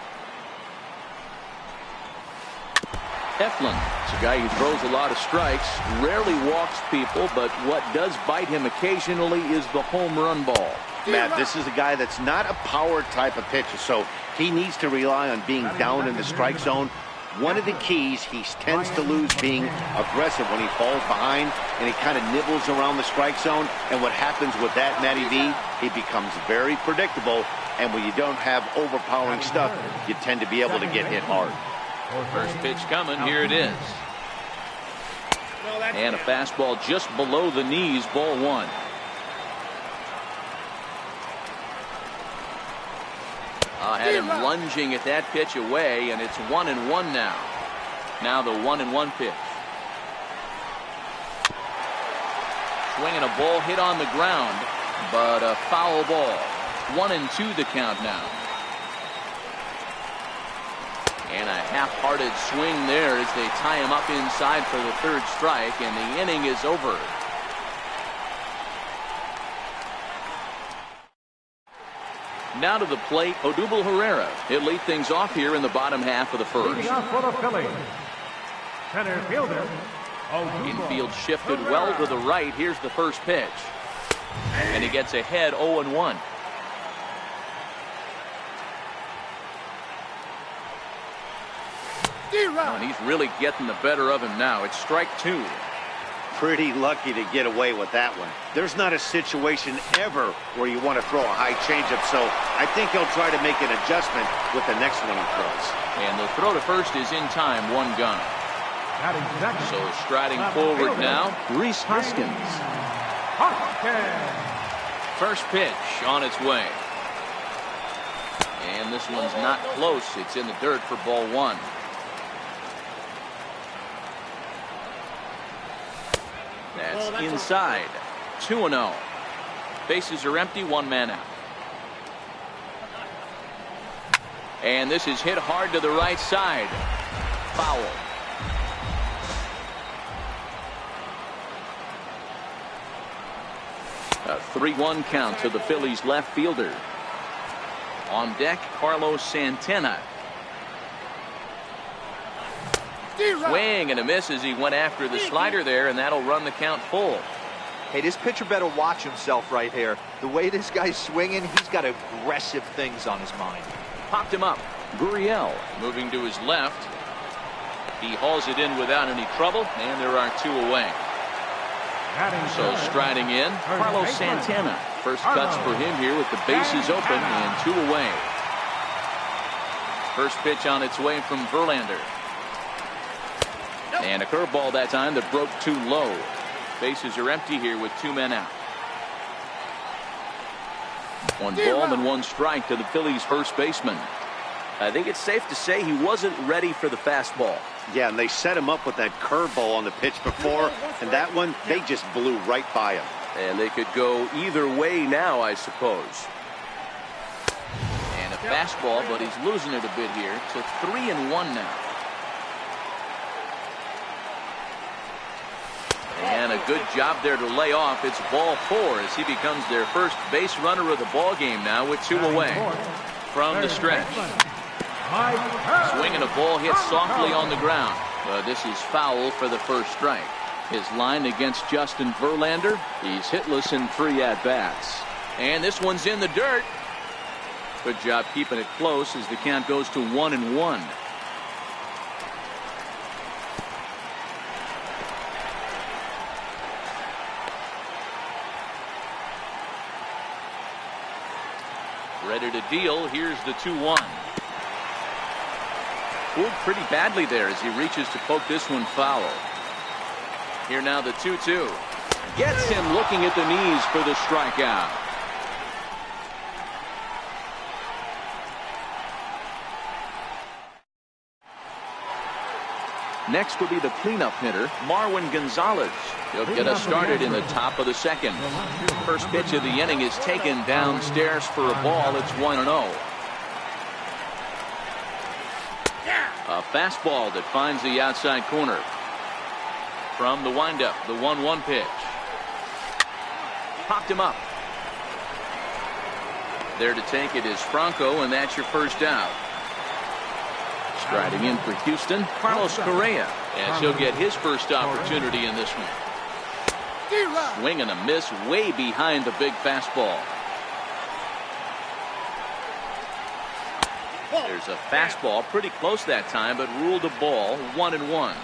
Eflin is a guy who throws a lot of strikes, rarely walks people, but what does bite him occasionally is the home run ball. Matt, this is a guy that's not a power type of pitcher, so he needs to rely on being down in the strike zone. One of the keys, he tends to lose being aggressive when he falls behind and he kind of nibbles around the strike zone. And what happens with that, Matty V, he becomes very predictable. And when you don't have overpowering stuff, you tend to be able to get hit hard. First pitch coming, here it is. And a fastball just below the knees, ball one. Had him lunging at that pitch away, and it's 1-1 now. Now the 1-1 pitch. Swinging a ball hit on the ground, but a foul ball. 1-2 the count now. And a half-hearted swing there as they tie him up inside for the third strike, and the inning is over. Now to the plate, Odubel Herrera. He'll lead things off here in the bottom half of the first. Leading off for the Phillies, center fielder, Infield shifted well to the right. Here's the first pitch. And he gets ahead 0-1. And he's really getting the better of him now. It's strike two. Pretty lucky to get away with that one. There's not a situation ever where you want to throw a high changeup, so I think he'll try to make an adjustment with the next one he throws. And the throw to first is in time, one gone. So striding forward now, Rhys Hoskins. First pitch on its way. And this one's not close. It's in the dirt for ball one. That's inside. 2-0. Bases are empty, one man out. And this is hit hard to the right side. Foul. A 3-1 count to the Phillies left fielder. On deck, Carlos Santana. Swing and a miss as he went after the slider there, and that'll run the count full. Hey, this pitcher better watch himself right here. The way this guy's swinging, he's got aggressive things on his mind. Popped him up. Gurriel moving to his left. He hauls it in without any trouble, and there are two away. So striding in, Carlos Santana. First cuts for him here with the bases open and two away. First pitch on its way from Verlander. And a curveball that time that broke too low. Bases are empty here with two men out. One ball and one strike to the Phillies' first baseman. I think it's safe to say he wasn't ready for the fastball. Yeah, and they set him up with that curveball on the pitch before, and that one, they just blew right by him. And they could go either way now, I suppose. And a fastball, but he's losing it a bit here to 3-1 now. And a good job there to lay off. It's ball four as he becomes their first base runner of the ball game now with two away from the stretch. Swinging a ball hit softly on the ground, but this is foul for the first strike. His line against Justin Verlander, he's hitless in 3 at-bats. And this one's in the dirt. Good job keeping it close as the count goes to 1-1. Ready to deal. Here's the 2-1. Fooled pretty badly there as he reaches to poke this one foul. Here now the 2-2. Gets him looking at the knees for the strikeout. Next will be the cleanup hitter, Marwin Gonzalez. He'll get us started in the top of the second. First pitch of the inning is taken downstairs for a ball. It's 1-0. A fastball that finds the outside corner. From the windup, the 1-1 pitch. Popped him up. There to take it is Franco, and that's your first out. Striding in for Houston, Carlos Correa, as he'll get his first opportunity in this one. Swing and a miss way behind the big fastball. There's a fastball pretty close that time, but ruled a ball, 1-1.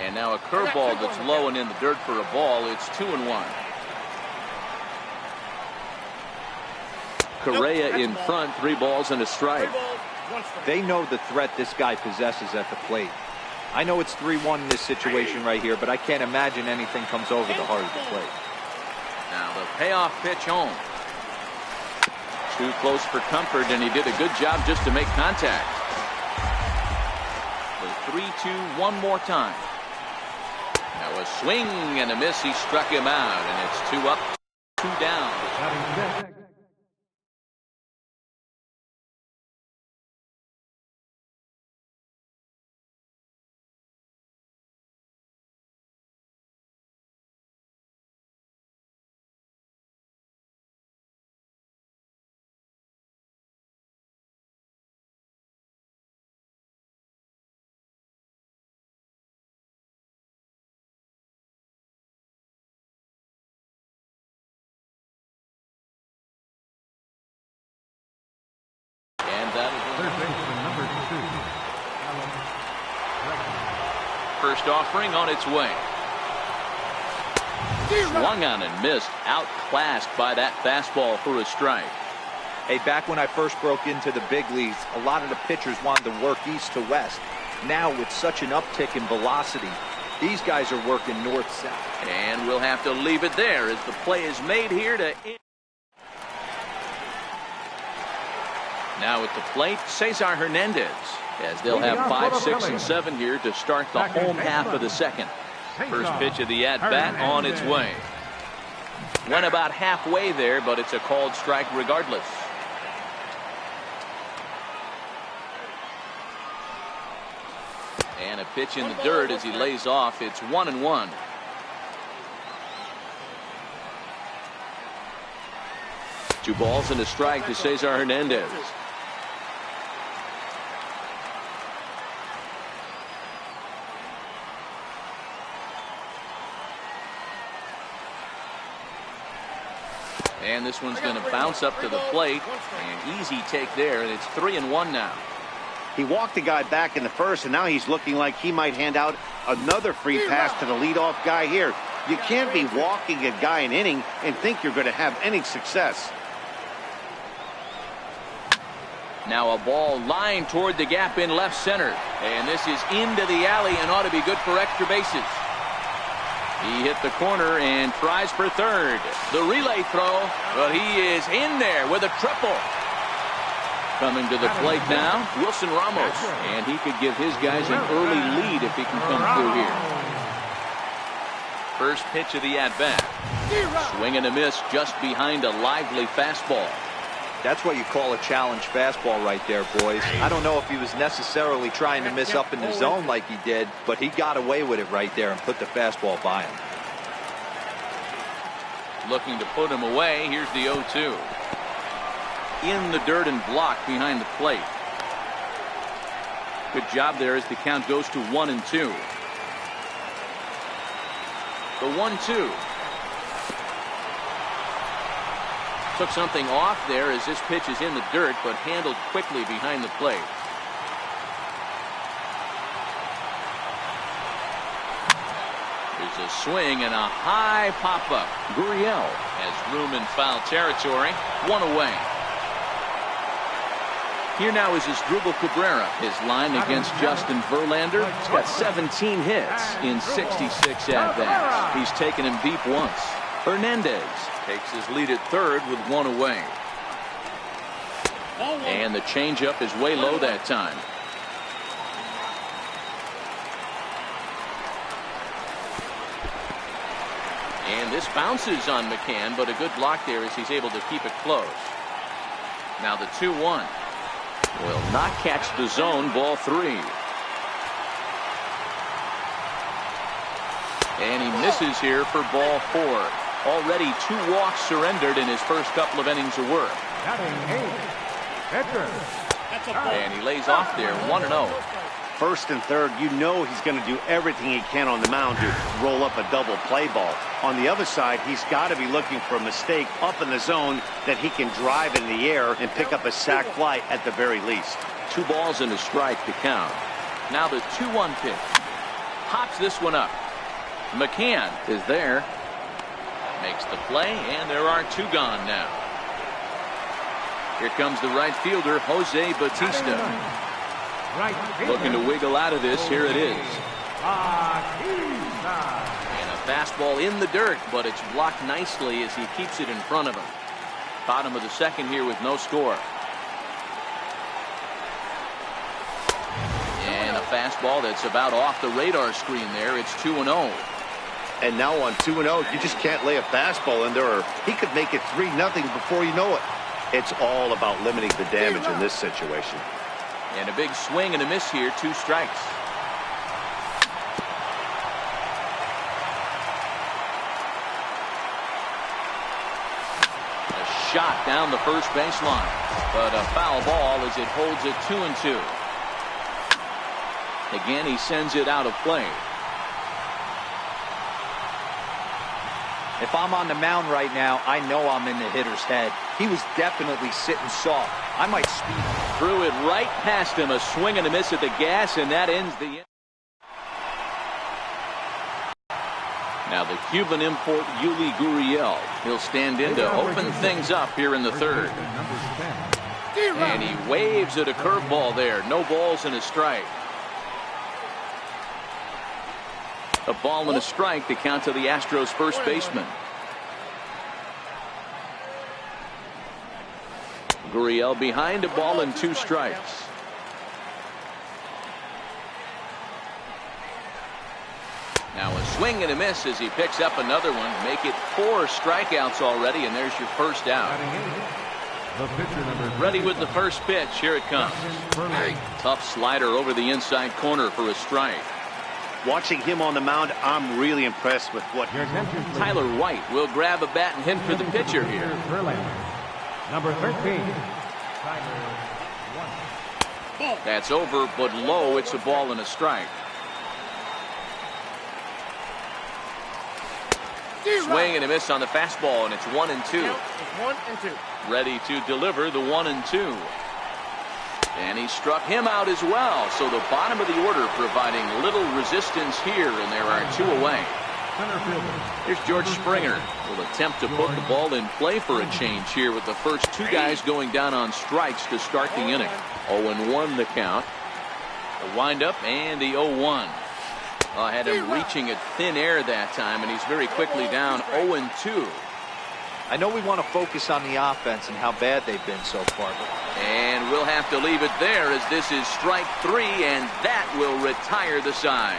And now a curveball that's low and in the dirt for a ball. It's 2-1. Correa in front, 3 balls and a strike. They know the threat this guy possesses at the plate. I know it's 3-1 in this situation right here, but I can't imagine anything comes over the heart of the plate. Now the payoff pitch home. Too close for comfort, and he did a good job just to make contact. The 3-2 one more time. Now a swing and a miss. He struck him out, and it's 2 up, 2 down. First offering on its way. Swung on and missed. Outclassed by that fastball for a strike. Hey, back when I first broke into the big leagues, a lot of the pitchers wanted to work east to west. Now, with such an uptick in velocity, these guys are working north-south. And we'll have to leave it there as the play is made here to... Now at the plate, Cesar Hernandez, as they'll have 5, 6, and 7 here to start the home half of the second. First pitch of the at-bat on its way. Went about halfway there, but it's a called strike regardless. And a pitch in the dirt as he lays off. It's 1-1. Two balls and a strike to Cesar Hernandez. And this one's going to bounce up to the plate. An easy take there, and it's 3-1 now. He walked the guy back in the first, and now he's looking like he might hand out another free pass to the leadoff guy here. You can't be walking a guy an inning and think you're going to have any success. Now a ball lined toward the gap in left center. And this is into the alley and ought to be good for extra bases. He hit the corner and tries for third. The relay throw, but he is in there with a triple. Coming to the plate now, Wilson Ramos. And he could give his guys an early lead if he can come through here. First pitch of the at-bat. Swing and a miss just behind a lively fastball. That's what you call a challenge fastball right there, boys. I don't know if he was necessarily trying to miss up in the zone like he did, but he got away with it right there and put the fastball by him. Looking to put him away. Here's the 0-2. In the dirt and blocked behind the plate. Good job there as the count goes to 1-2. The 1-2. Took something off there as this pitch is in the dirt, but handled quickly behind the plate. There's a swing and a high pop-up. Gurriel has room in foul territory. One away. Here now is Asdrubal Cabrera. His line against Justin Verlander. He's got 17 hits in 66 at-bats. He's taken him deep once. Hernandez takes his lead at third with one away. And the changeup is way low that time. And this bounces on McCann, but a good block there as he's able to keep it close. Now the 2-1. Will not catch the zone, ball 3. And he misses here for ball 4. Already 2 walks surrendered in his first couple of innings of work. And he lays off there, 1-0. First and third, you know he's going to do everything he can on the mound to roll up a double play ball. On the other side, he's got to be looking for a mistake up in the zone that he can drive in the air and pick up a sac fly at the very least. 2 balls and a strike to count. Now the 2-1 pitch. Pops this one up. McCann is there. Makes the play, and there are 2 gone now. Here comes the right fielder, Jose Bautista. Looking to wiggle out of this. Here it is. And a fastball in the dirt, but it's blocked nicely as he keeps it in front of him. Bottom of the second here with no score. And a fastball that's about off the radar screen there. It's 2-0. And now on 2-0, you just can't lay a fastball in there, or he could make it 3-0 before you know it. It's all about limiting the damage in this situation. And a big swing and a miss here, 2 strikes. A shot down the first baseline, but a foul ball as it holds it 2-2. Again, he sends it out of play. If I'm on the mound right now, I know I'm in the hitter's head. He was definitely sitting soft. I might speed. Threw it right past him. A swing and a miss at the gas, and that ends the inning. Now the Cuban import, Yuli Gurriel. He'll stand in to open things up here in the third. And he waves at a curveball there. No balls and a strike. A ball and a strike to count to the Astros first baseman. Gurriel behind a ball and 2 strikes. Now a swing and a miss as he picks up another one. Make it 4 strikeouts already, and there's your first out. Ready with the first pitch. Here it comes. Tough slider over the inside corner for a strike. Watching him on the mound, I'm really impressed with what Tyler White will grab a bat and hit for the pitcher here. Number 13. That's over, but low. It's a ball and a strike. Swing and a miss on the fastball, and it's 1-2. 1-2. Ready to deliver the 1-2. And he struck him out as well. So the bottom of the order providing little resistance here, and there are 2 away. Here's George Springer. Will attempt to put the ball in play for a change here with the first 2 guys going down on strikes to start the inning. 0-1 the count. The windup and the 0-1. Had him reaching at thin air that time, and he's very quickly down 0-2. I know we want to focus on the offense and how bad they've been so far. And we'll have to leave it there as this is strike 3, and that will retire the side.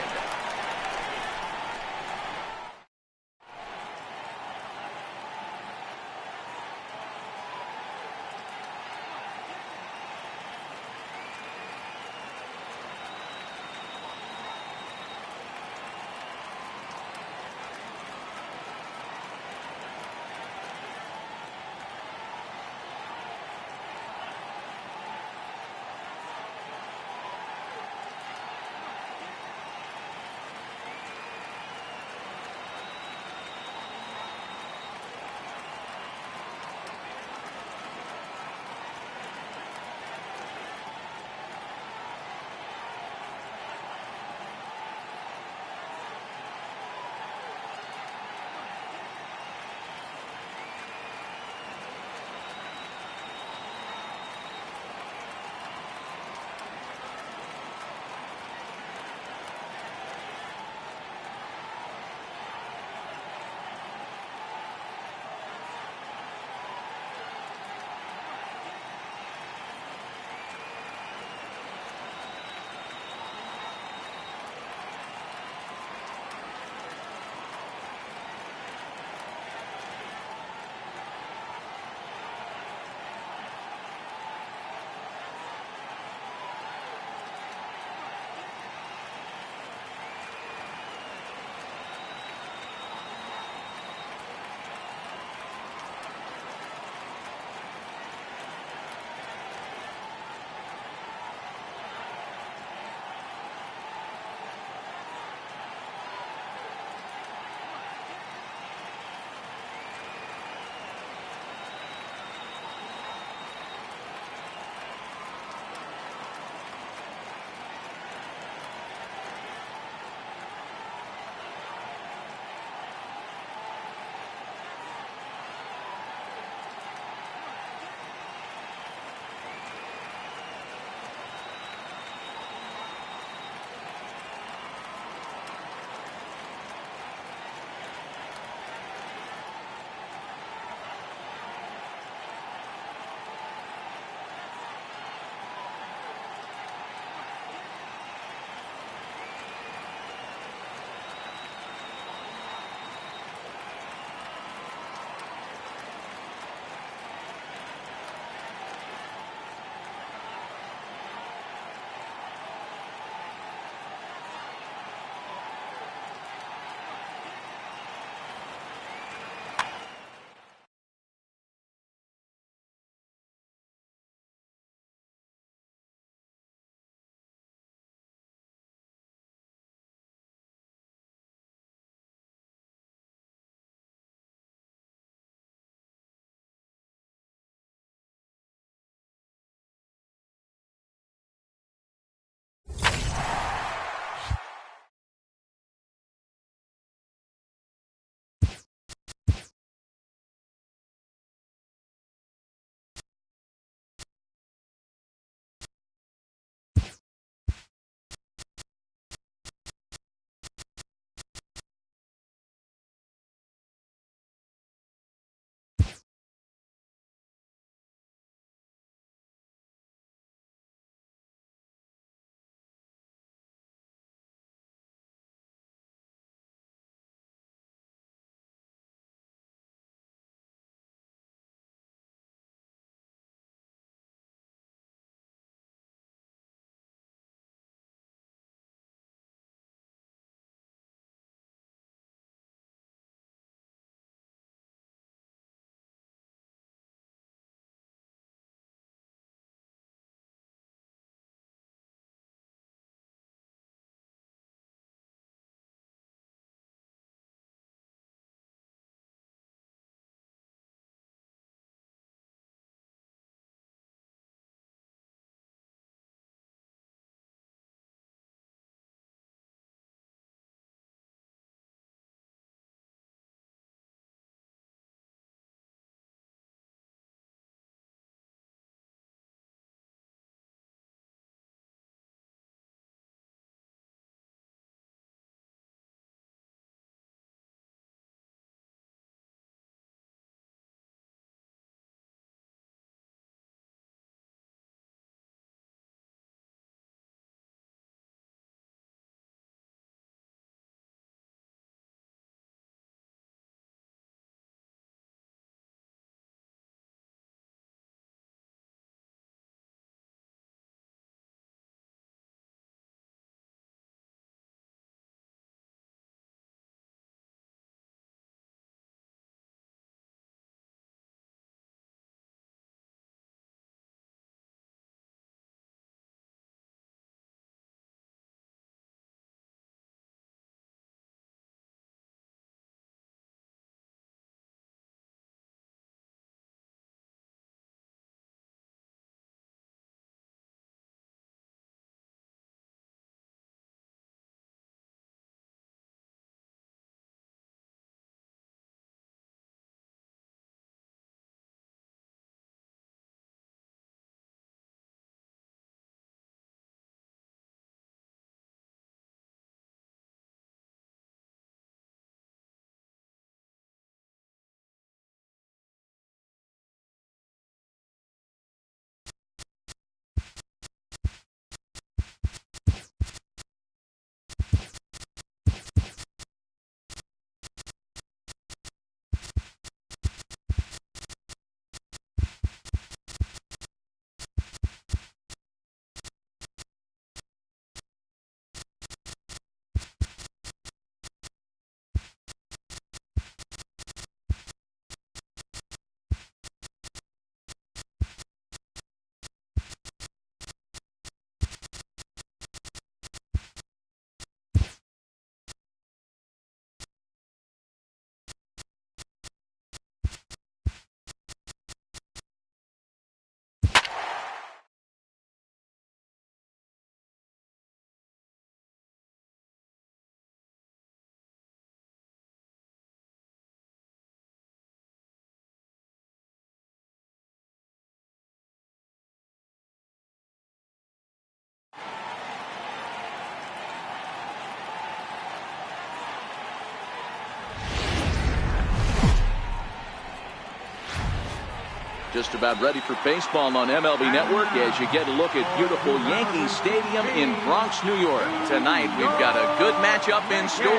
Just about ready for baseball on MLB Network as you get a look at beautiful Yankee Stadium in Bronx, New York. Tonight we've got a good matchup in store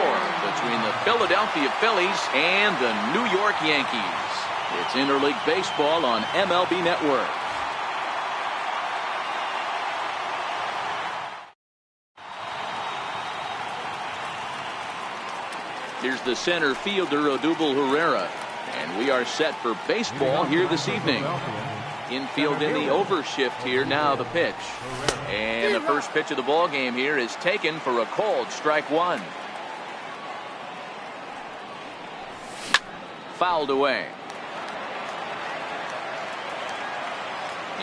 between the Philadelphia Phillies and the New York Yankees. It's interleague baseball on MLB Network. Here's the center fielder, Odubel Herrera. And we are set for baseball here this evening. Infield in the overshift here. Now the pitch. And the first pitch of the ball game here is taken for a called strike one. Fouled away.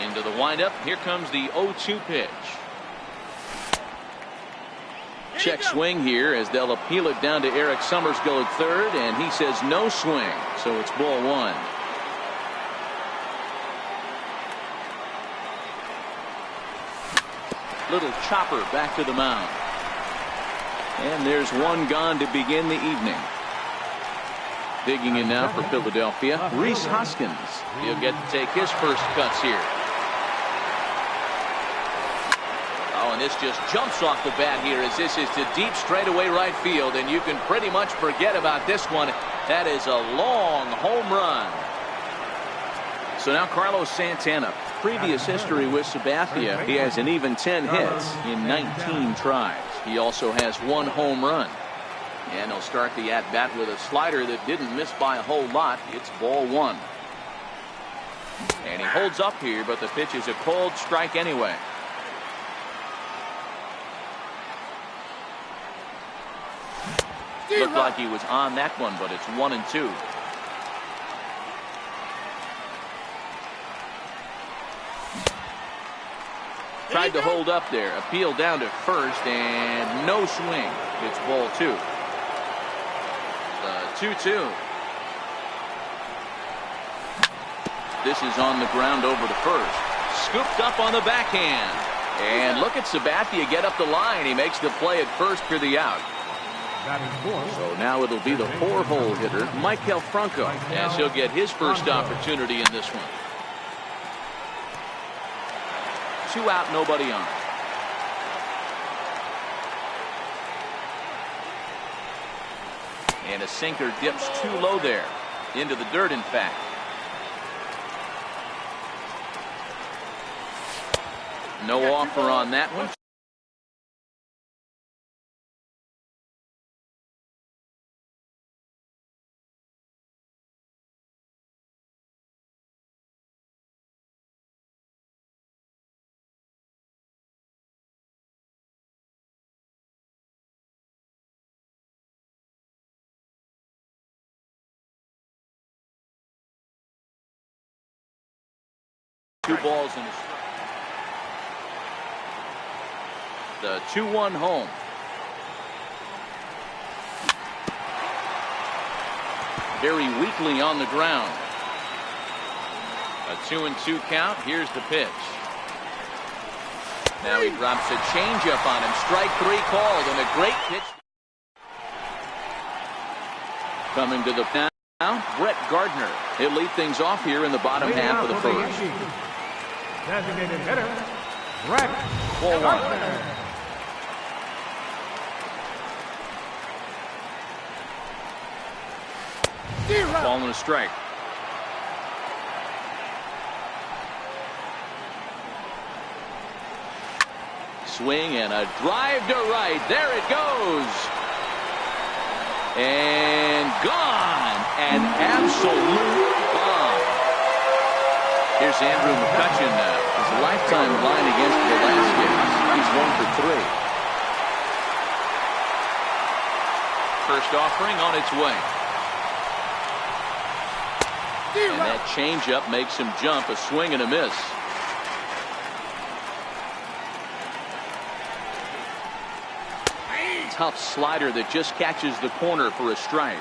Into the windup. Here comes the 0-2 pitch. Check swing here as they'll appeal it down to Eric Summersgill at third, and he says no swing, so it's ball one. Little chopper back to the mound. And there's one gone to begin the evening. Digging in now for Philadelphia, Rhys Hoskins. He'll get to take his first cuts here. And this just jumps off the bat here as this is to deep straightaway right field, and you can pretty much forget about this one. That is a long home run. So now Carlos Santana, previous history with Sabathia, he has an even 10 hits in 19 tries. He also has one home run, and he'll start the at bat with a slider that didn't miss by a whole lot. It's ball one, and he holds up here, but the pitch is a called strike anyway. Looked like he was on that one, but it's 1-2. Tried to hold up there. Appeal down to first, and no swing. It's ball two. The 2-2. This is on the ground over to first. Scooped up on the backhand. And look at Sabathia get up the line. He makes the play at first for the out. So now it'll be the 4-hole hitter, Michael Franco, as he'll get his first opportunity in this one. 2 out, nobody on. And a sinker dips too low there. Into the dirt, in fact. No offer on that one. Two balls and a strike. The 2-1 home. Very weakly on the ground. A 2-2 count. Here's the pitch. Now he drops a changeup on him. Strike three called, and a great pitch. Coming to the now, Brett Gardner. He'll lead things off here in the bottom half of the first. Designated hitter, Brett Gardner. Ball and a strike. Swing and a drive to right. There it goes. And gone. An absolute bomb. Here's Andrew McCutchen now. His lifetime line against Velasquez. He's 1 for 3. First offering on its way. And that changeup makes him jump. A swing and a miss. Tough slider that just catches the corner for a strike.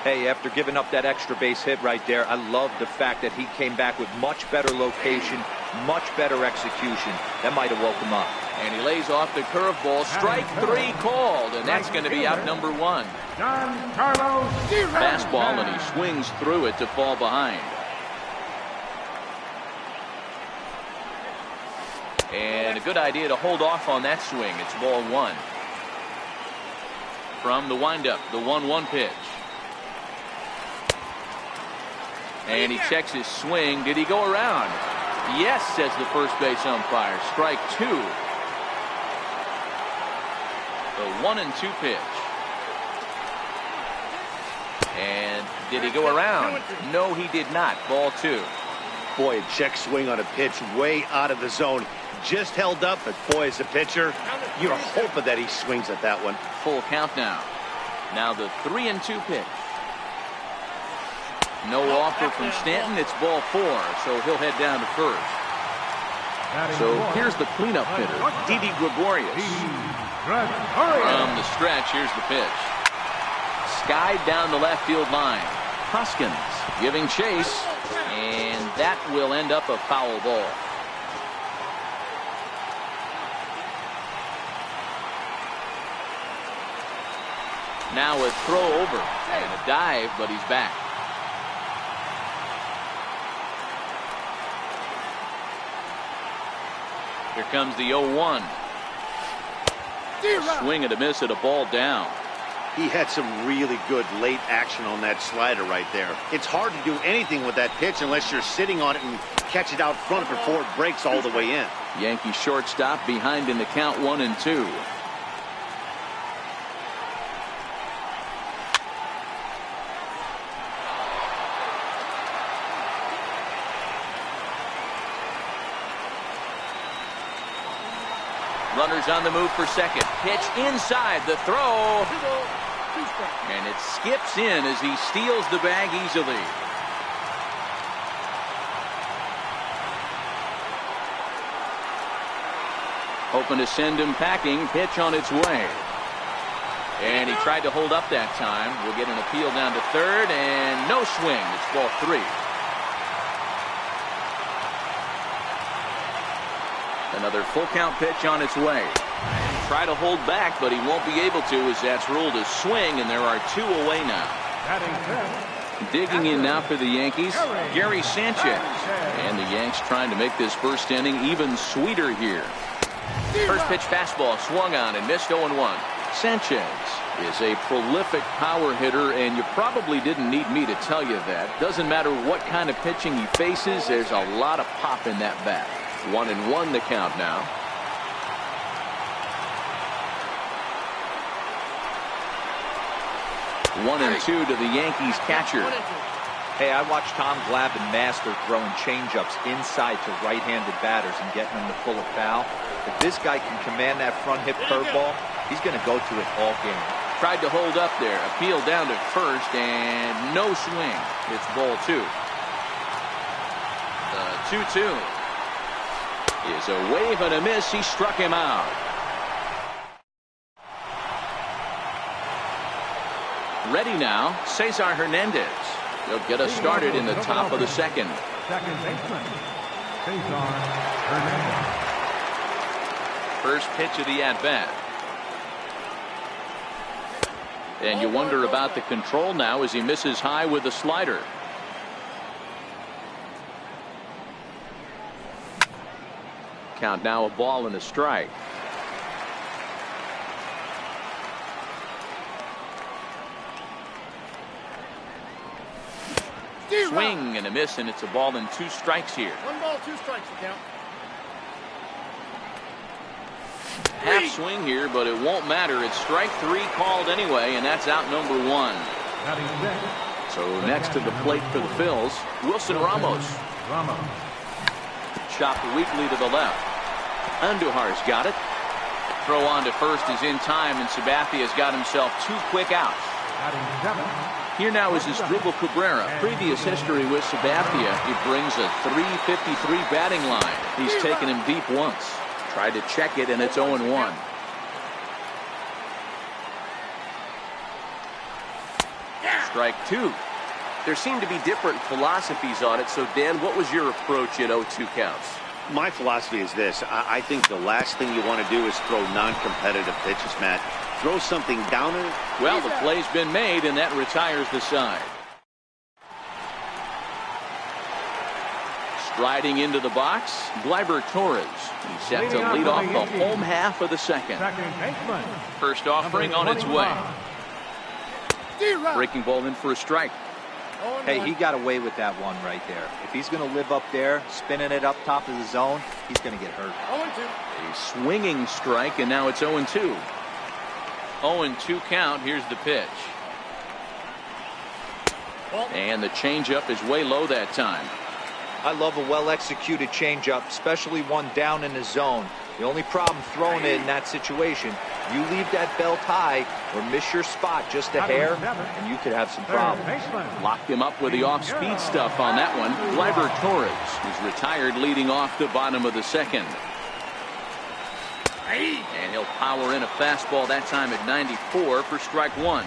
Hey, after giving up that extra base hit right there, I love the fact that he came back with much better location, much better execution. That might have woke him up. And he lays off the curveball. Strike three called, and that's going to be out number one. Giancarlo Fastball, and he swings through it to fall behind. And a good idea to hold off on that swing. It's ball one. From the windup, the 1-1 pitch. And he checks his swing. Did he go around? Yes, says the first base umpire. Strike two. The 1-2 pitch. And did he go around? No, he did not. Ball two. Boy, a check swing on a pitch way out of the zone. Just held up, but boy, as a pitcher, you're hoping that he swings at that one. Full count now. Now the 3-2 pitch. No offer from Stanton. It's ball four, so he'll head down to first. So here's the cleanup hitter, Didi Gregorius. From the stretch, here's the pitch. Skied down the left field line. Hoskins giving chase, and that will end up a foul ball. Now a throw over and a dive, but he's back. Here comes the 0-1. A swing and a miss at a ball down. He had some really good late action on that slider right there. It's hard to do anything with that pitch unless you're sitting on it and catch it out front before it breaks all the way in. Yankee shortstop behind in the count 1-2. Runners on the move for second. Pitch inside. The throw. And it skips in as he steals the bag easily. Hoping to send him packing. Pitch on its way. And he tried to hold up that time. We'll get an appeal down to third, and no swing. It's ball three. Another full count pitch on its way. And try to hold back, but he won't be able to as that's ruled a swing, and there are two away now. Digging in now for the Yankees, Gary Sanchez. And the Yanks trying to make this first inning even sweeter here. First pitch fastball swung on and missed 0-1. Sanchez is a prolific power hitter, and you probably didn't need me to tell you that. Doesn't matter what kind of pitching he faces, there's a lot of pop in that bat. 1-1 the count now. One and two to the Yankees catcher. Hey, I watched Tom Glavine master throwing changeups inside to right-handed batters and getting them to pull a foul. If this guy can command that front hip curveball, he's going to go to it all game. Tried to hold up there. Appeal down to first, and no swing. It's ball two. The 2-2. Is a wave and a miss. He struck him out. Ready now, Cesar Hernandez. He'll get us started in the top of the second. Second baseman, Cesar Hernandez. First pitch of the at-bat. And you wonder about the control now as he misses high with the slider. Count now a ball and a strike. Swing and a miss, and it's a ball and two strikes here. 1 ball, 2 strikes to count. Half swing here, but it won't matter. It's strike three called anyway, and that's out number one. So next to the plate for the Phils, Wilson Ramos. Chopped weakly to the left. Andujar's got it. Throw on to first is in time, and Sabathia's got himself 2 quick outs. Here now is Asdrubal Cabrera. Previous history with Sabathia. He brings a .353 batting line. He's taken him deep once. Tried to check it, and it's 0-1. Strike two. There seem to be different philosophies on it. So, Dan, what was your approach at 0-2 counts? My philosophy is this. I think the last thing you want to do is throw non-competitive pitches, Matt. Throw something downer. Well, the play's been made, and that retires the side. Riding into the box, Gleyber Torres. He's set to lead off the home half of the second. First offering on its way. Breaking ball in for a strike. Hey, he got away with that one right there. If he's going to live up there, spinning it up top of the zone, he's going to get hurt. A swinging strike, and now it's 0-2. 0-2 count. Here's the pitch. And the changeup is way low that time. I love a well-executed changeup, especially one down in the zone. The only problem throwing it in that situation, you leave that belt high or miss your spot just a hair, and you could have some problems. Locked him up with the off-speed stuff on that one. Gleyber Torres is retired leading off the bottom of the second. And he'll power in a fastball that time at 94 for strike one.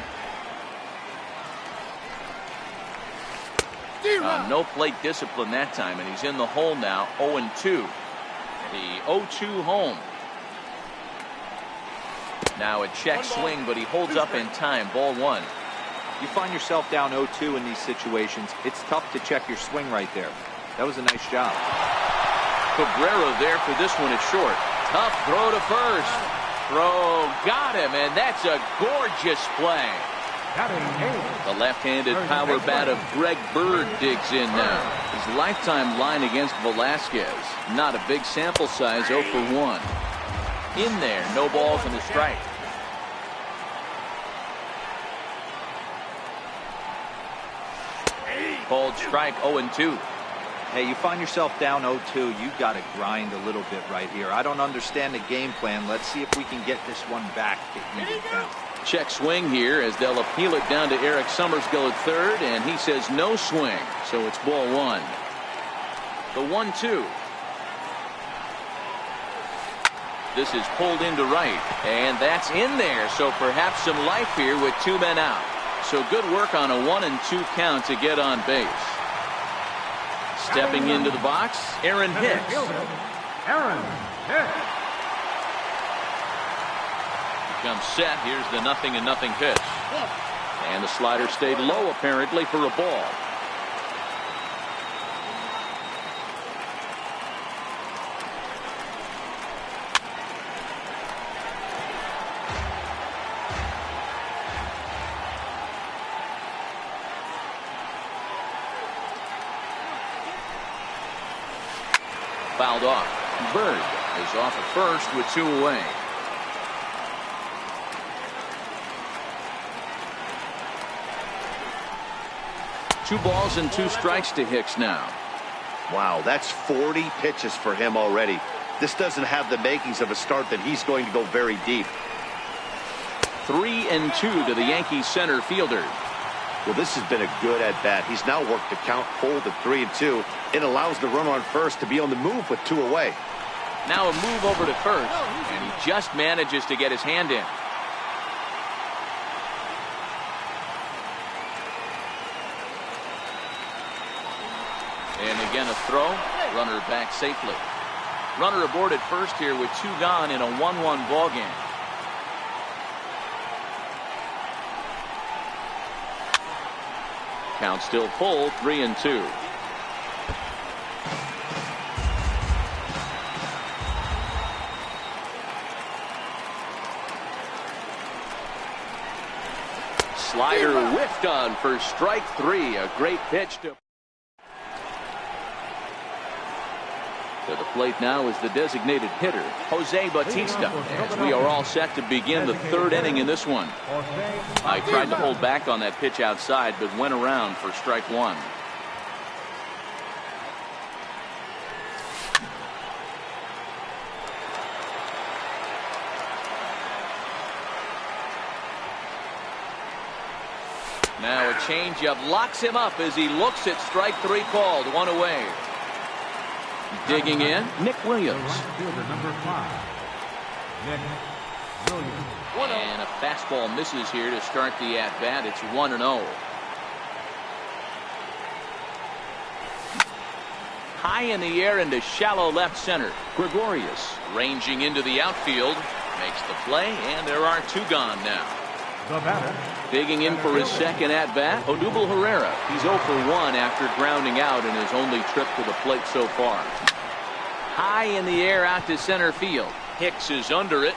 No plate discipline that time, and he's in the hole now, 0-2. The 0-2 home. Now a check swing, but he holds up in time. Ball one. You find yourself down 0-2 in these situations, it's tough to check your swing right there. That was a nice job. Cabrera there for this one at short. Tough throw to first. Throw got him, and that's a gorgeous play. The left-handed power bat of Greg Bird digs in now. His lifetime line against Velasquez. Not a big sample size, 0 for 1. In there, no balls and a strike. Called strike, 0-2. Hey, you find yourself down 0-2, you got to grind a little bit right here. I don't understand the game plan. Let's see if we can get this one back to even count. Check swing here as they'll appeal it down to Eric Summersgill at third, and he says no swing, so it's ball one. The 1-2. This is pulled into right, and that's in there, so perhaps some life here with two men out. So good work on a 1-2 count to get on base. Stepping into the box, Aaron Hicks. Aaron Hicks. Comes set. Here's the 0-0 pitch. And the slider stayed low apparently for a ball. Fouled off. Bird is off at first with two away. Two balls and two strikes to Hicks now. Wow, that's 40 pitches for him already. This doesn't have the makings of a start that he's going to go very deep. 3-2 to the Yankees center fielder. Well, this has been a good at-bat. He's now worked the count full to 3-2. It allows the runner on first to be on the move with two away. Now a move over to first, and he just manages to get his hand in. And again a throw. Runner back safely. Runner aboard at first here with two gone in a 1-1 ball game. Count still full, 3-2. Slider whiffed on for strike three. A great pitch to the plate now is the designated hitter, Jose Bautista, as we are all set to begin the third inning in this one. I tried to hold back on that pitch outside, but went around for strike one. Now a changeup locks him up as he looks at strike three called, one away. Digging in, Nick Williams. Number 5, Nick Williams. And a fastball misses here to start the at-bat. It's 1-0. High in the air into shallow left center. Gregorius ranging into the outfield. Makes the play, and there are two gone now. The batter. Digging in for his second at-bat, Odubel Herrera. He's 0 for 1 after grounding out in his only trip to the plate so far. High in the air out to center field. Hicks is under it.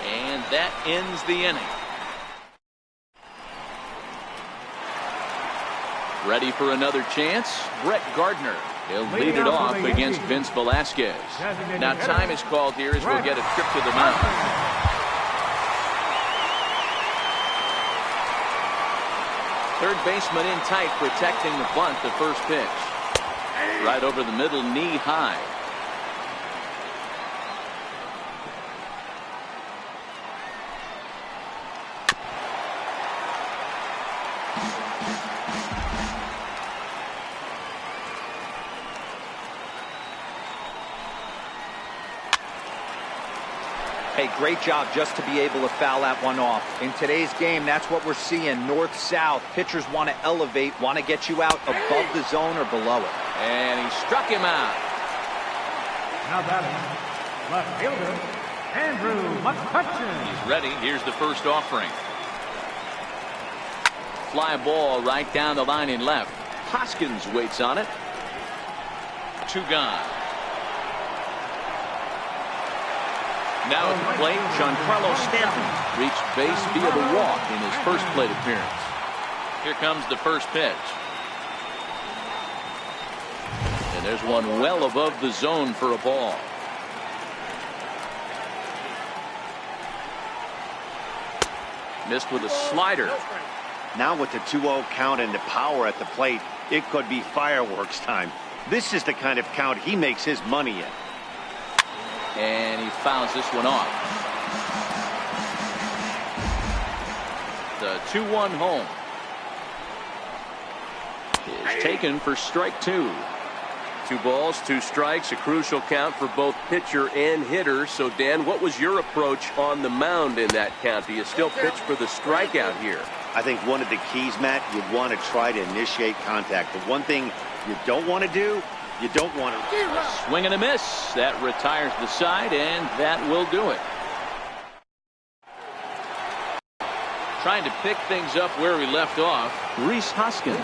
And that ends the inning. Ready for another chance? Brett Gardner. He'll lead it off against Vince Velasquez. Now time is called here as we'll get a trip to the mound. Third baseman in tight, protecting the bunt. The first pitch. Right over the middle, knee high. Hey, great job just to be able to foul that one off. In today's game, that's what we're seeing. North-south. Pitchers want to elevate, want to get you out above the zone or below it. And he struck him out. Now batting, left fielder, Andrew McCutchen. He's ready. Here's the first offering. Fly ball right down the line in left. Hoskins waits on it. 2 gone. Now at the plate, Giancarlo Stanton reached base via the walk in his first plate appearance. Here comes the first pitch. And there's one well above the zone for a ball. Missed with a slider. Now with the 2-0 count and the power at the plate, it could be fireworks time. This is the kind of count he makes his money in. And he fouls this one off. The 2-1 home is taken for strike 2. 2 balls, 2 strikes, a crucial count for both pitcher and hitter. So, Dan, what was your approach on the mound in that count? Do you still pitch for the strikeout here? I think one of the keys, Matt, you want to try to initiate contact. The one thing you don't want to do, you don't want to. Swing and a miss. That retires the side, and that will do it. Trying to pick things up where we left off, Rhys Hoskins.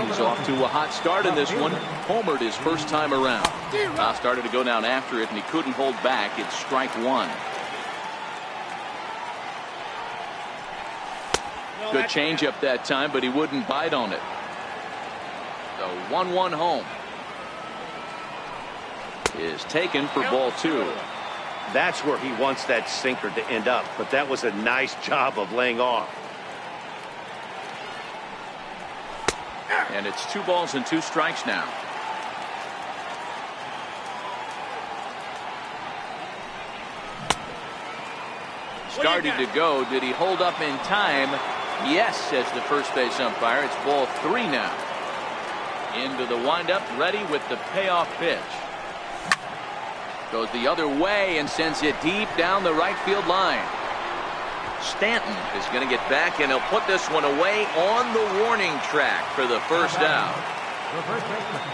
He's off to a hot start in this one. Homered his first time around. Started to go down after it, and he couldn't hold back. It's strike 1. Good changeup that time, but he wouldn't bite on it. The 1-1 home is taken for ball 2. That's where he wants that sinker to end up, but that was a nice job of laying off. And it's 2 balls and 2 strikes now. Started to go. Did he hold up in time? Yes, says the first base umpire. It's ball 3 now. Into the windup, ready with the payoff pitch. Goes the other way and sends it deep down the right field line. Stanton is going to get back, and he'll put this one away on the warning track for the first out.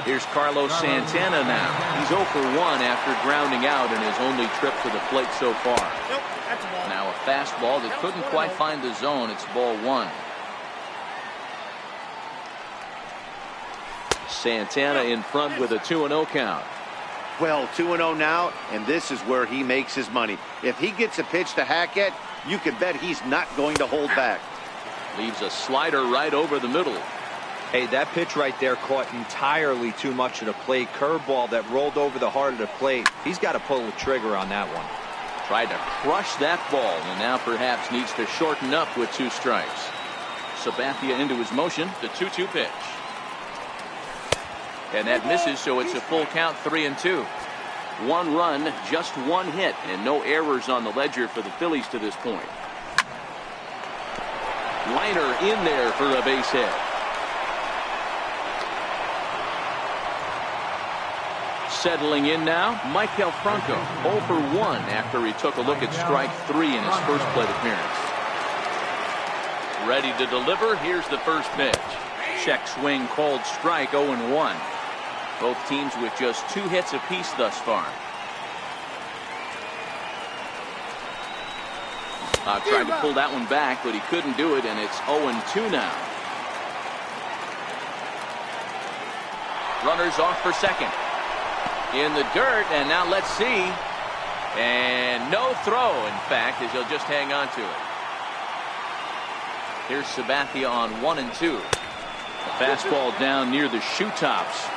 Here's Carlos Santana now. He's 0 for 1 after grounding out in his only trip to the plate so far. Now a fastball that couldn't quite find the zone. It's ball 1. Santana in front with a 2-0 count. Well, 2-0 now, and this is where he makes his money. If he gets a pitch to hack at, you can bet he's not going to hold back. Leaves a slider right over the middle. Hey, that pitch right there caught entirely too much of the plate. Curveball that rolled over the heart of the plate. He's got to pull the trigger on that one. Tried to crush that ball, and now perhaps needs to shorten up with 2 strikes. Sabathia into his motion, the 2-2 pitch. And that misses, so it's a full count, 3-2. 1 run, just 1 hit, and no errors on the ledger for the Phillies to this point. Liner in there for a base hit. Settling in now, Michael Franco, 0 for 1 after he took a look at strike 3 in his first plate appearance. Ready to deliver, here's the first pitch. Check swing called strike, 0-1. Both teams with just 2 hits apiece thus far. Tried to pull that one back, but he couldn't do it, and it's 0-2 now. Runners off for second. In the dirt, and now let's see. And no throw, in fact, as he'll just hang on to it. Here's Sabathia on 1-2. A fastball down near the shoe tops.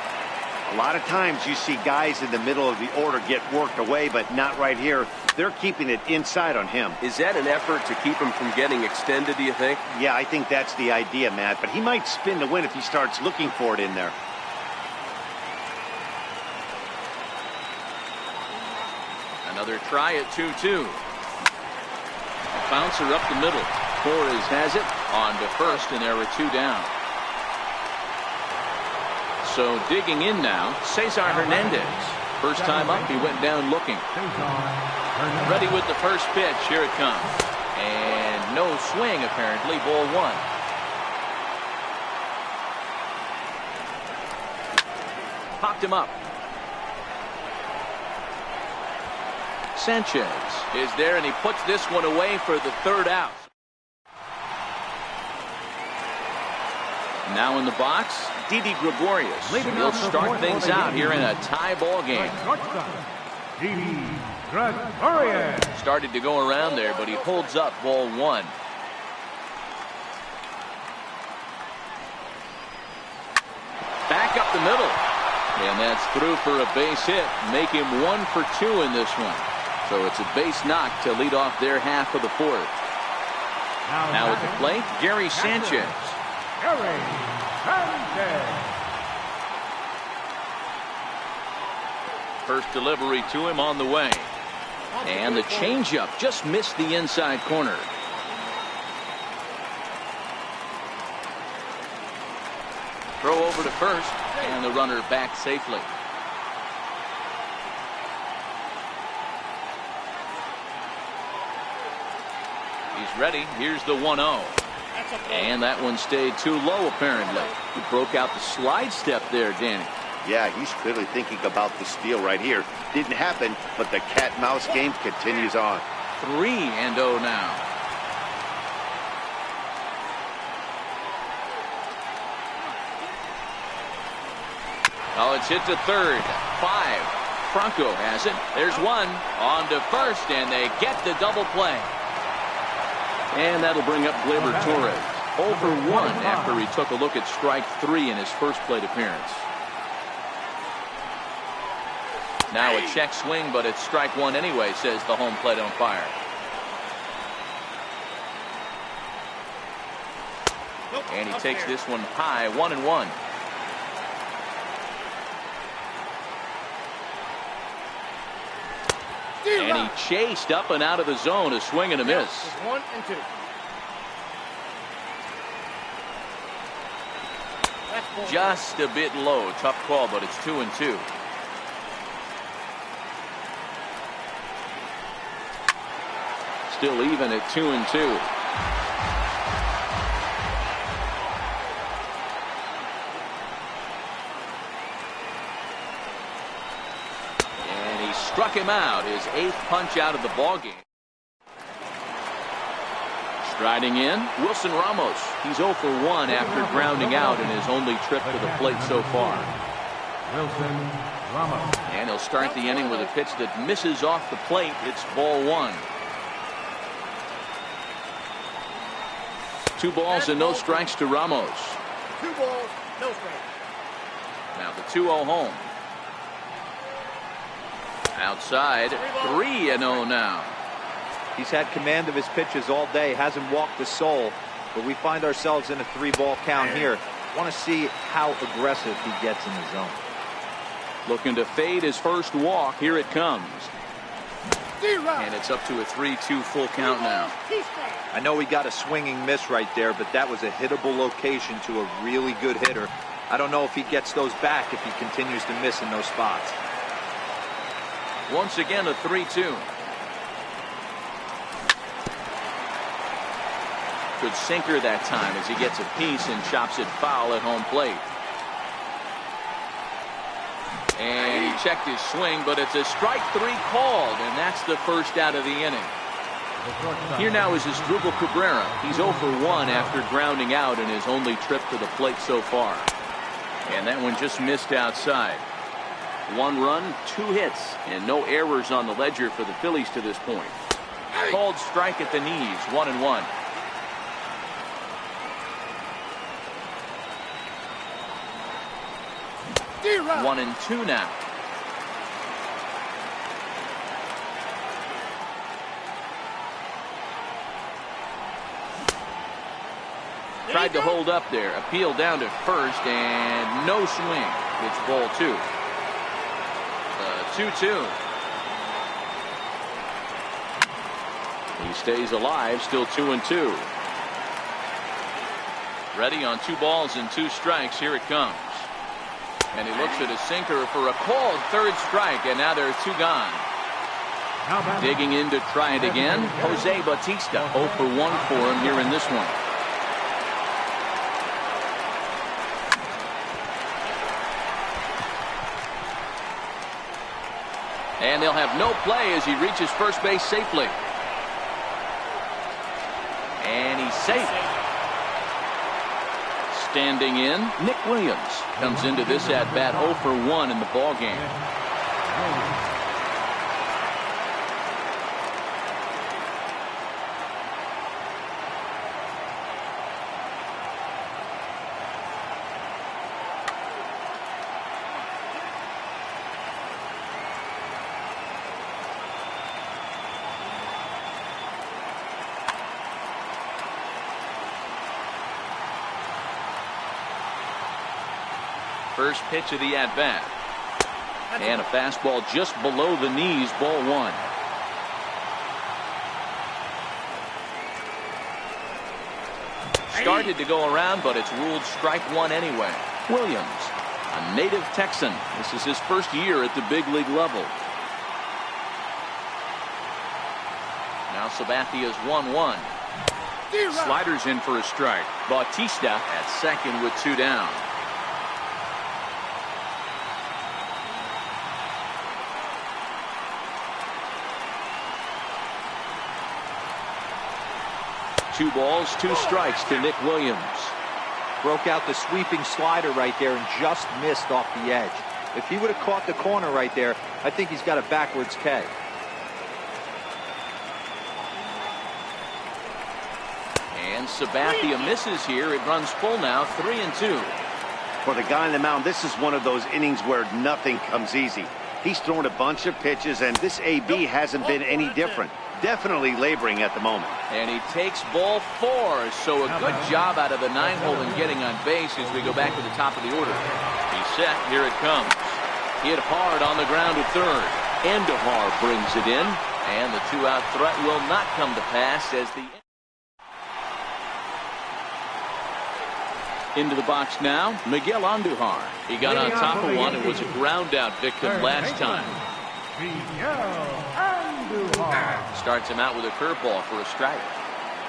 A lot of times you see guys in the middle of the order get worked away, but not right here. They're keeping it inside on him. Is that an effort to keep him from getting extended, do you think? Yeah, I think that's the idea, Matt. But he might spin to win if he starts looking for it in there. Another try at 2-2. Bouncer up the middle. Torres has it on to first, and there were 2 down. So digging in now, Cesar Hernandez. First time up, he went down looking. Ready with the first pitch. Here it comes. And no swing, apparently. Ball 1. Popped him up. Sanchez is there, and he puts this one away for the 3rd out. Now in the box, Didi Gregorius. He'll start things out here in a tie ball game. Started to go around there, but he holds up ball 1. Back up the middle. And that's through for a base hit. Make him 1 for 2 in this one. So it's a base knock to lead off their half of the 4th. Now at the plate, Gary Sanchez. First delivery to him on the way. And the changeup just missed the inside corner. Throw over to first, and the runner back safely. He's ready. Here's the 1-0. And that one stayed too low, apparently. He broke out the slide step there, Danny. Yeah, he's clearly thinking about the steal right here. Didn't happen, but the cat-mouse game continues on. 3-0 now. Oh, it's hit to third. 5. Franco has it. There's 1. On to first, and they get the double play. And that'll bring up Gleyber Torres. 0 for 1 after he took a look at strike 3 in his first plate appearance. Now a check swing, but it's strike 1 anyway, says the home plate umpire. And he takes this one high, 1-1. And he chased up and out of the zone, a swing and a miss. 1-2. Just a bit low. Tough call, but it's 2-2. Still even at 2-2. Struck him out, his 8th punch out of the ballgame. Striding in, Wilson Ramos. He's 0 for 1 after grounding out in his only trip to the plate so far. Wilson Ramos. And he'll start the inning with a pitch that misses off the plate. It's ball 1. 2 balls and no strikes to Ramos. 2 balls, no strikes. Now the 2-0 home. Outside, 3-0 now. He's had command of his pitches all day, hasn't walked a soul, but we find ourselves in a 3-ball count here. Want to see how aggressive he gets in the zone. Looking to fade his first walk. Here it comes. And it's up to a 3-2 full count now. I know he got a swinging miss right there, but that was a hittable location to a really good hitter. I don't know if he gets those back if he continues to miss in those spots. Once again, a 3-2. Good sinker that time as he gets a piece and chops it foul at home plate. And he checked his swing, but it's a strike 3 called, and that's the first out of the inning. Here now is Asdrubal Cabrera. He's 0 for 1 after grounding out in his only trip to the plate so far. And that one just missed outside. 1 run, 2 hits, and no errors on the ledger for the Phillies to this point. Called strike at the knees, 1-1. D-Rock. 1-2 now. Tried to hold up there. Appeal down to first and no swing. It's ball 2. 2-2. He stays alive, still 2-2. Ready on 2 balls and 2 strikes. Here it comes. And he looks at a sinker for a called 3rd strike, and now there are 2 gone. Digging in to try it again. Jose Bautista 0 for 1 for him here in this one. And they'll have no play as he reaches first base safely. And he's safe. Standing in, Nick Williams comes into this at-bat 0 for 1 in the ballgame. First pitch of the at-bat. And a fastball just below the knees, ball 1. Started to go around, but it's ruled strike 1 anyway. Williams, a native Texan. This is his first year at the big league level. Now Sabathia's 1-1. Sliders in for a strike. Bautista at second with 2 down. Two balls, 2 strikes to Nick Williams. Broke out the sweeping slider right there and just missed off the edge. If he would have caught the corner right there, I think he's got a backwards K. And Sabathia misses here. It runs full now, 3-2. For the guy on the mound, this is one of those innings where nothing comes easy. He's thrown a bunch of pitches, and this AB hasn't been any different. Definitely laboring at the moment. And he takes ball 4. So a good job out of the 9-hole in getting on base as we go back to the top of the order. He's set. Here it comes. Hit hard on the ground to third. Andujar brings it in. And the 2-out threat will not come to pass as the... Into the box now, Miguel Andujar. He got on top of one and was a ground out victim last time. Starts him out with a curveball for a strike.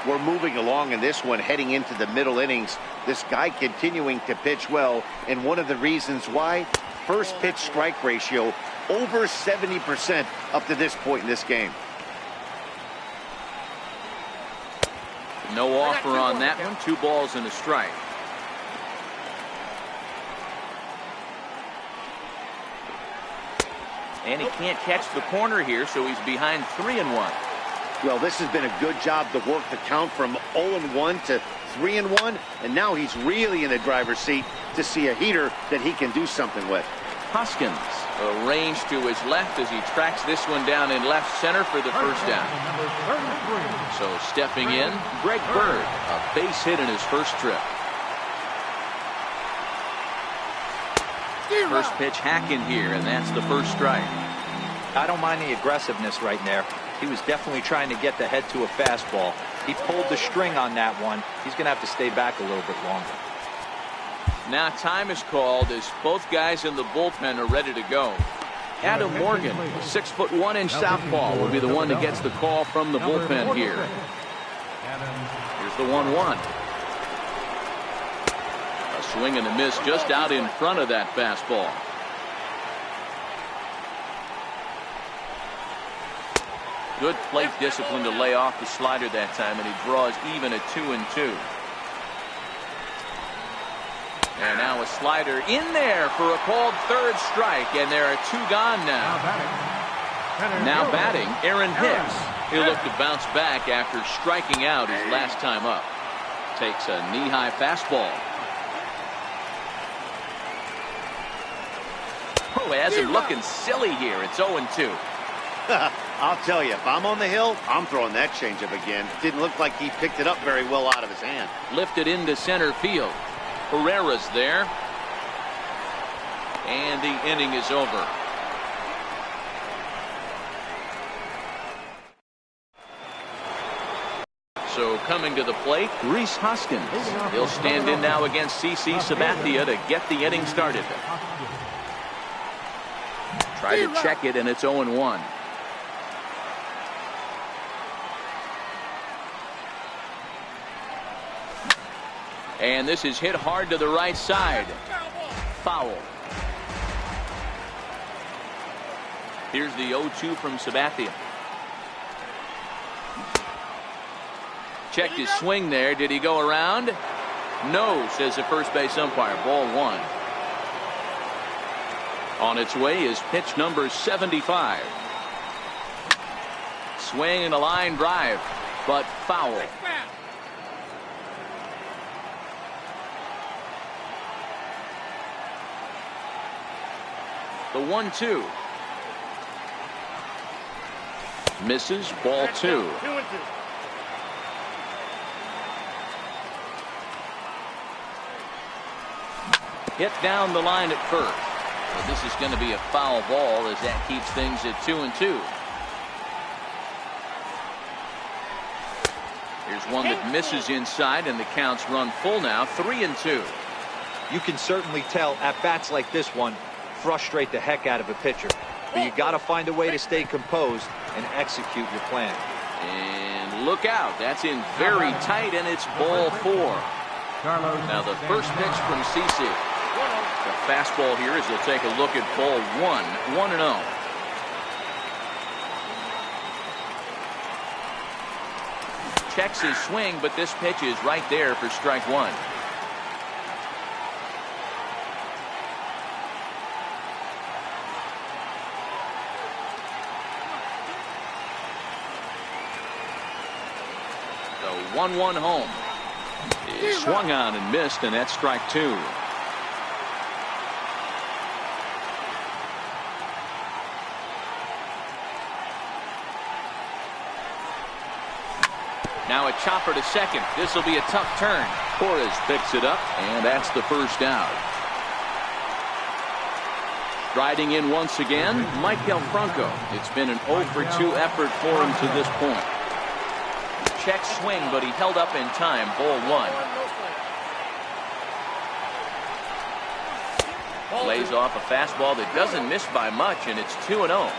We're moving along in this one, heading into the middle innings. This guy continuing to pitch well, and one of the reasons why, first pitch strike ratio over 70% up to this point in this game. No offer on that one. 2 balls and a strike. And he can't catch the corner here, so he's behind 3-1. Well, this has been a good job to work the count from 0-1 to 3-1, and now he's really in the driver's seat to see a heater that he can do something with. Hoskins arranged to his left as he tracks this one down in left center for the first down. So stepping in, Greg Bird, a base hit in his first trip. First pitch hacking here, and that's the first strike. I don't mind the aggressiveness right there. He was definitely trying to get the head to a fastball. He pulled the string on that one. He's going to have to stay back a little bit longer. Now time is called as both guys in the bullpen are ready to go. Adam Morgan, 6'1" southpaw, will be the one that gets the call from the bullpen here. Here's the 1-1. A swing and a miss just out in front of that fastball. Good plate discipline to lay off the slider that time, and he draws even at 2-2. And now a slider in there for a called third strike, and there are 2 gone now. Now batting, Aaron Hicks. He'll look to bounce back after striking out his last time up. Takes a knee-high fastball. Oh, it has him looking silly here. It's 0-2. I'll tell you, if I'm on the hill, I'm throwing that changeup again. Didn't look like he picked it up very well out of his hand. Lifted into center field. Herrera's there. And the inning is over. So coming to the plate, Rhys Hoskins. He'll stand in now against CC Sabathia to get the inning started. Try to check it, and it's 0-1. And this is hit hard to the right side. Foul. Here's the 0-2 from Sabathia. Checked his swing there. Did he go around? No, says the first base umpire. Ball 1. On its way is pitch number 75. Swing and a line drive, but foul. The 1-2. Misses, ball 2. Hit down the line at first. Well, this is going to be a foul ball as that keeps things at 2-2. Here's one that misses inside, and the counts run full now, 3-2. You can certainly tell at bats like this one frustrate the heck out of a pitcher. But you got to find a way to stay composed and execute your plan. And look out. That's in very tight, and it's ball 4. Now the first pitch from CC. The fastball here as he'll take a look at ball 1, 1-0. Checks his swing, but this pitch is right there for strike 1. The 1-1 home is swung on and missed, and that's strike 2. Now a chopper to second. This will be a tough turn. Torres picks it up, and that's the first out. Striding in once again, Michael Franco. It's been an 0-for-2 effort for him to this point. Check swing, but he held up in time. Ball 1. Lays off a fastball that doesn't miss by much, and it's 2-0.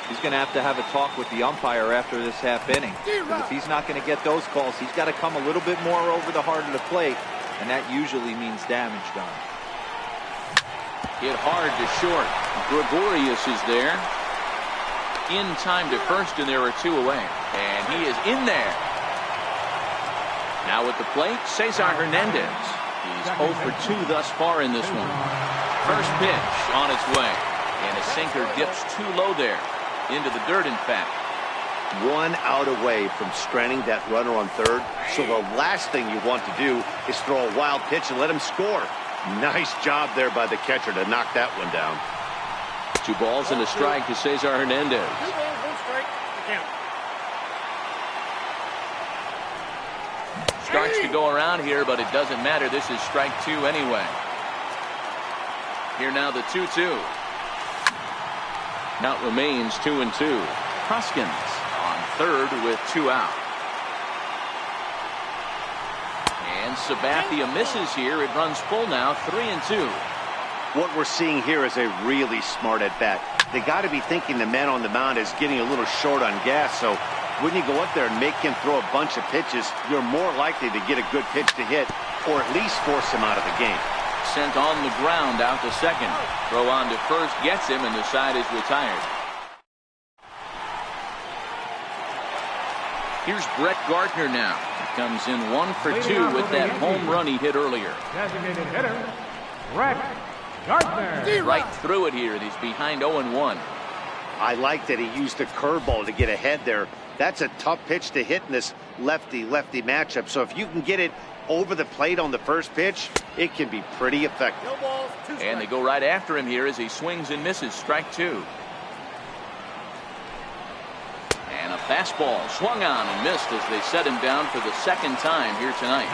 He's going to have a talk with the umpire after this half inning. Because if he's not going to get those calls, he's got to come a little bit more over the heart of the plate, and that usually means damage done. Hit hard to short. Gregorius is there. In time to first, and there are 2 away. And he is in there. Now at the plate, Cesar Hernandez. He's 0-for-2 thus far in this one. First pitch on its way. And a sinker dips too low there. Into the dirt, in fact. 1 out away from stranding that runner on third. So the last thing you want to do is throw a wild pitch and let him score. Nice job there by the catcher to knock that one down. 2 balls and a strike to Cesar Hernandez. 2 balls, 1 strike. Count. Starts to go around here, but it doesn't matter. This is strike 2 anyway. Here now the 2-2. Now it remains 2-2. Hoskins on third with 2 out. And Sabathia misses here. It runs full now, 3-2. What we're seeing here is a really smart at bat. They got to be thinking the man on the mound is getting a little short on gas. So when you go up there and make him throw a bunch of pitches, you're more likely to get a good pitch to hit, or at least force him out of the game. Sent on the ground out to second. Throw on to first gets him, and the side is retired. Here's Brett Gardner now. He comes in 1 for 2 with that home run he hit earlier. Designated hitter, Brett Gardner. Right through it here, and he's behind 0-1. I like that he used the curveball to get ahead there. That's a tough pitch to hit in this lefty-lefty matchup. So if you can get it over the plate on the first pitch, it can be pretty effective. And they go right after him here as he swings and misses. Strike 2. And a fastball swung on and missed as they set him down for the second time here tonight.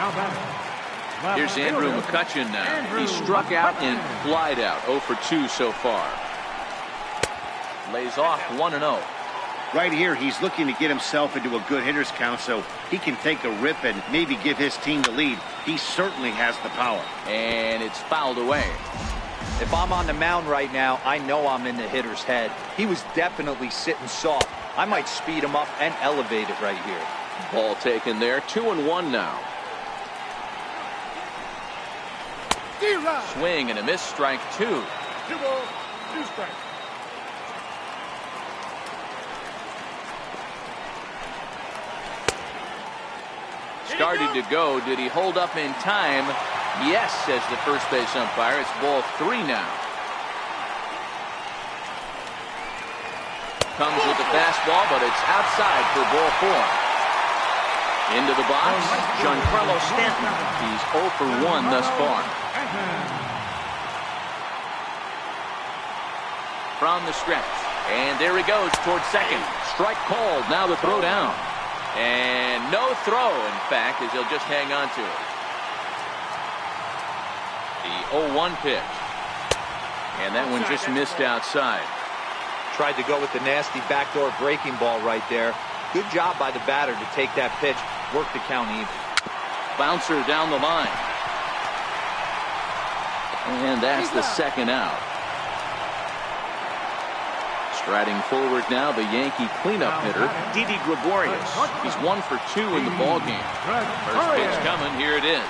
Here's Andrew McCutchen now. He struck out and flied out. 0 for 2 so far. Lays off 1-0. Right here, he's looking to get himself into a good hitter's count so he can take a rip and maybe give his team the lead. He certainly has the power. And it's fouled away. If I'm on the mound right now, I know I'm in the hitter's head. He was definitely sitting soft. I might speed him up and elevate it right here. Ball taken there. 2-1 now. Swing and a miss. Strike 2. 2 balls, 2 strikes. Started to go. Did he hold up in time? Yes, says the first base umpire. It's ball 3 now. Comes with the fastball, but it's outside for ball 4. Into the box, Giancarlo Stanton. He's 0 for 1 thus far. From the stretch. And there he goes towards second. Strike called. Now the throw down. And no throw, in fact, as he'll just hang on to it. The 0-1 pitch. And that one just missed outside. Tried to go with the nasty backdoor breaking ball right there. Good job by the batter to take that pitch, work the count even. Bouncer down the line. And that's the second out. Striding forward now, the Yankee cleanup hitter, Didi Gregorius. He's 1 for 2 in the ballgame. First pitch coming, here it is.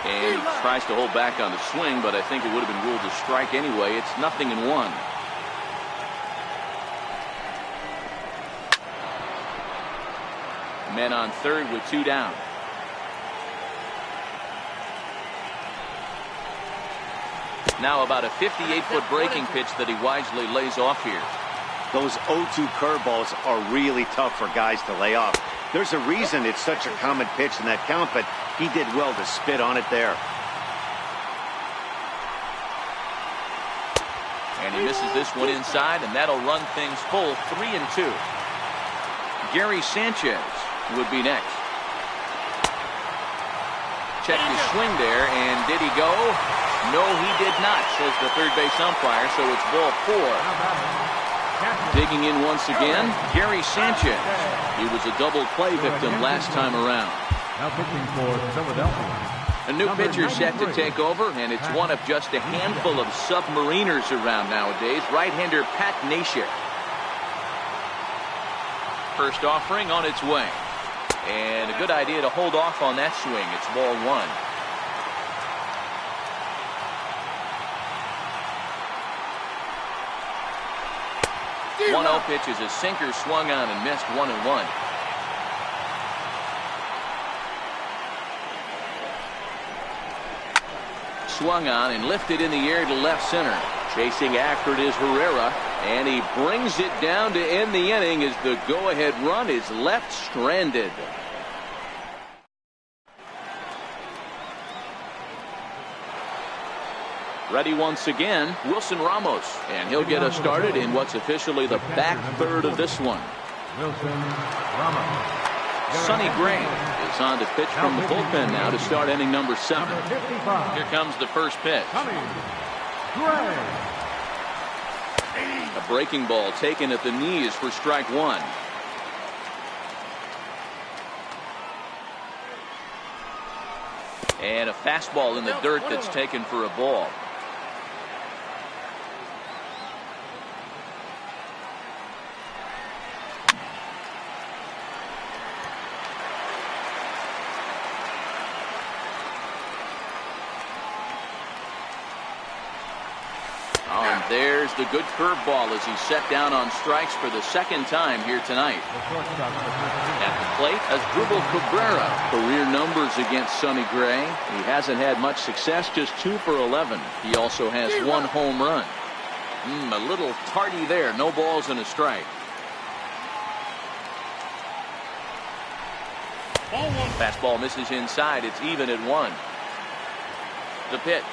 And he tries to hold back on the swing, but I think it would have been ruled a strike anyway. It's 0-1. Men on third with 2 down. Now about a 58-foot breaking pitch that he wisely lays off here. Those 0-2 curveballs are really tough for guys to lay off. There's a reason it's such a common pitch in that count, but he did well to spit on it there. And he misses this one inside, and that'll run things full 3-2. Gary Sanchez would be next. Check his swing there, and did he go? No, he did not, says the third base umpire, so it's ball 4. Digging in once again, Gary Sanchez. He was a double play victim last time around. Now pitching for Philadelphia. A new pitcher set to take over, and it's one of just a handful of submariners around nowadays. Right-hander Pat Neshek. First offering on its way. And a good idea to hold off on that swing. It's ball 1. The 1-0 pitch is a sinker swung on and missed 1-1. Swung on and lifted in the air to left center. Chasing after it is Herrera, and he brings it down to end the inning as the go-ahead run is left stranded. Ready once again, Wilson Ramos, and he'll get us started in what's officially the back third of this one. Wilson Ramos. Sonny Gray is on to pitch from the bullpen now to start inning number 7. Here comes the first pitch. Gray. A breaking ball taken at the knees for strike 1. And a fastball in the dirt that's taken for a ball. the good curveball as he's set down on strikes for the second time here tonight. At the plate, Asdrubal Cabrera. Career numbers against Sonny Gray. He hasn't had much success, just 2 for 11. He also has 1 home run. A little tardy there. No balls and a strike. Fastball misses inside. It's even at 1. The pitch.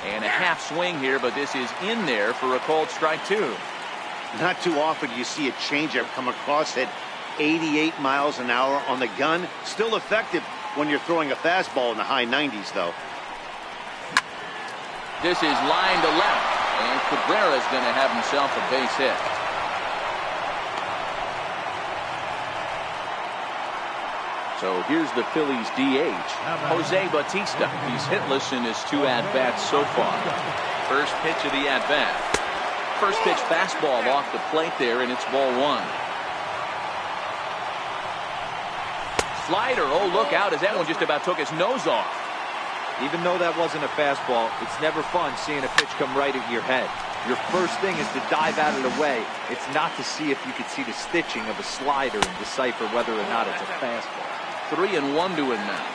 And a half swing here, but this is in there for a called strike 2. Not too often you see a changeup come across at 88 miles an hour on the gun. Still effective when you're throwing a fastball in the high 90s, though. This is line to left, and Cabrera's going to have himself a base hit. So here's the Phillies DH, Jose Bautista. He's hitless in his 2 at-bats so far. First pitch of the at-bat. First pitch fastball off the plate there, and it's ball 1. Slider, oh, look out, as that one just about took his nose off. Even though that wasn't a fastball, it's never fun seeing a pitch come right at your head. Your first thing is to dive out of the way. It's not to see if you could see the stitching of a slider and decipher whether or not it's a fastball. 3-1 to him now.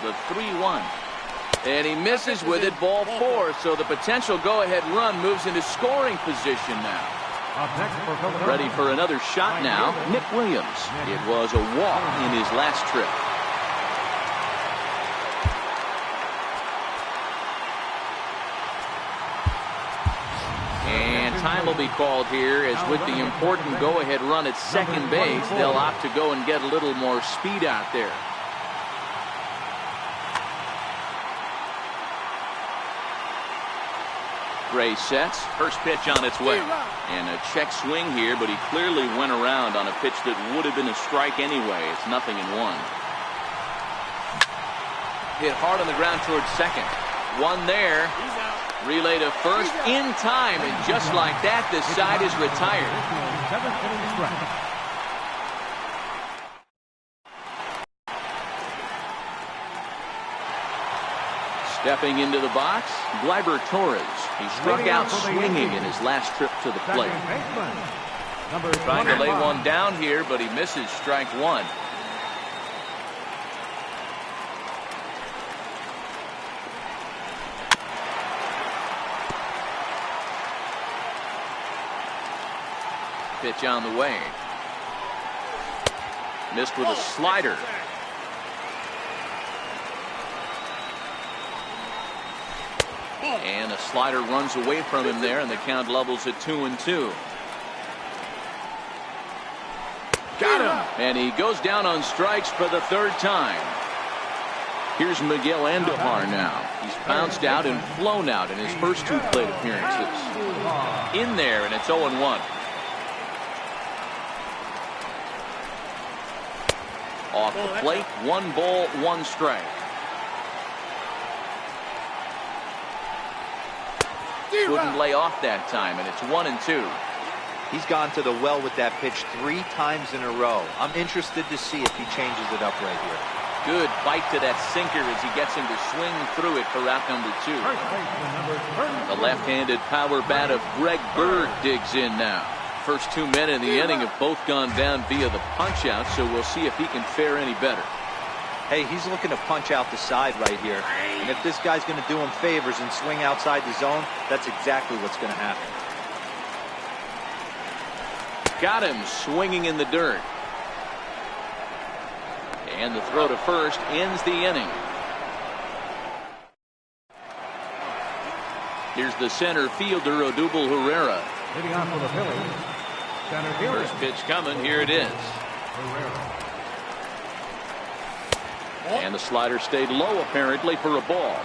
The 3-1. And he misses with it, ball 4. So the potential go-ahead run moves into scoring position now. Ready for another shot now, Nick Williams. It was a walk in his last trip. And time will be called here, as with the important go-ahead run at second base, they'll opt to go and get a little more speed out there. Gray sets. First pitch on its way. And a check swing here, but he clearly went around on a pitch that would have been a strike anyway. It's 0-1. Hit hard on the ground towards second. One there. Relay to first in time, and just like that, this side is retired. Stepping into the box, Gleyber Torres. He struck out swinging in his last trip to the plate. Trying to lay one down here, but he misses strike 1. Pitch on the way. Missed with a slider. And a slider runs away from him there, and the count levels at 2-2. Got him! And he goes down on strikes for the 3rd time. Here's Miguel Andujar now. He's bounced out and flown out in his first 2 plate appearances. In there, and it's 0-1. Off the plate, 1 ball, 1 strike. Wouldn't lay off that time, and it's 1-2. He's gone to the well with that pitch 3 times in a row. I'm interested to see if he changes it up right here. Good bite to that sinker as he gets him to swing through it for route number 2. The left-handed power bat of Greg Bird digs in now. First 2 men in the inning have both gone down via the punch-out, so we'll see if he can fare any better. Hey, he's looking to punch out the side right here. And if this guy's going to do him favors and swing outside the zone, that's exactly what's going to happen. Got him swinging in the dirt. And the throw to first ends the inning. Here's the center fielder, Odubel Herrera. Leading off for the Phillies, center fielder. First pitch coming. Here it is. And the slider stayed low apparently for a ball.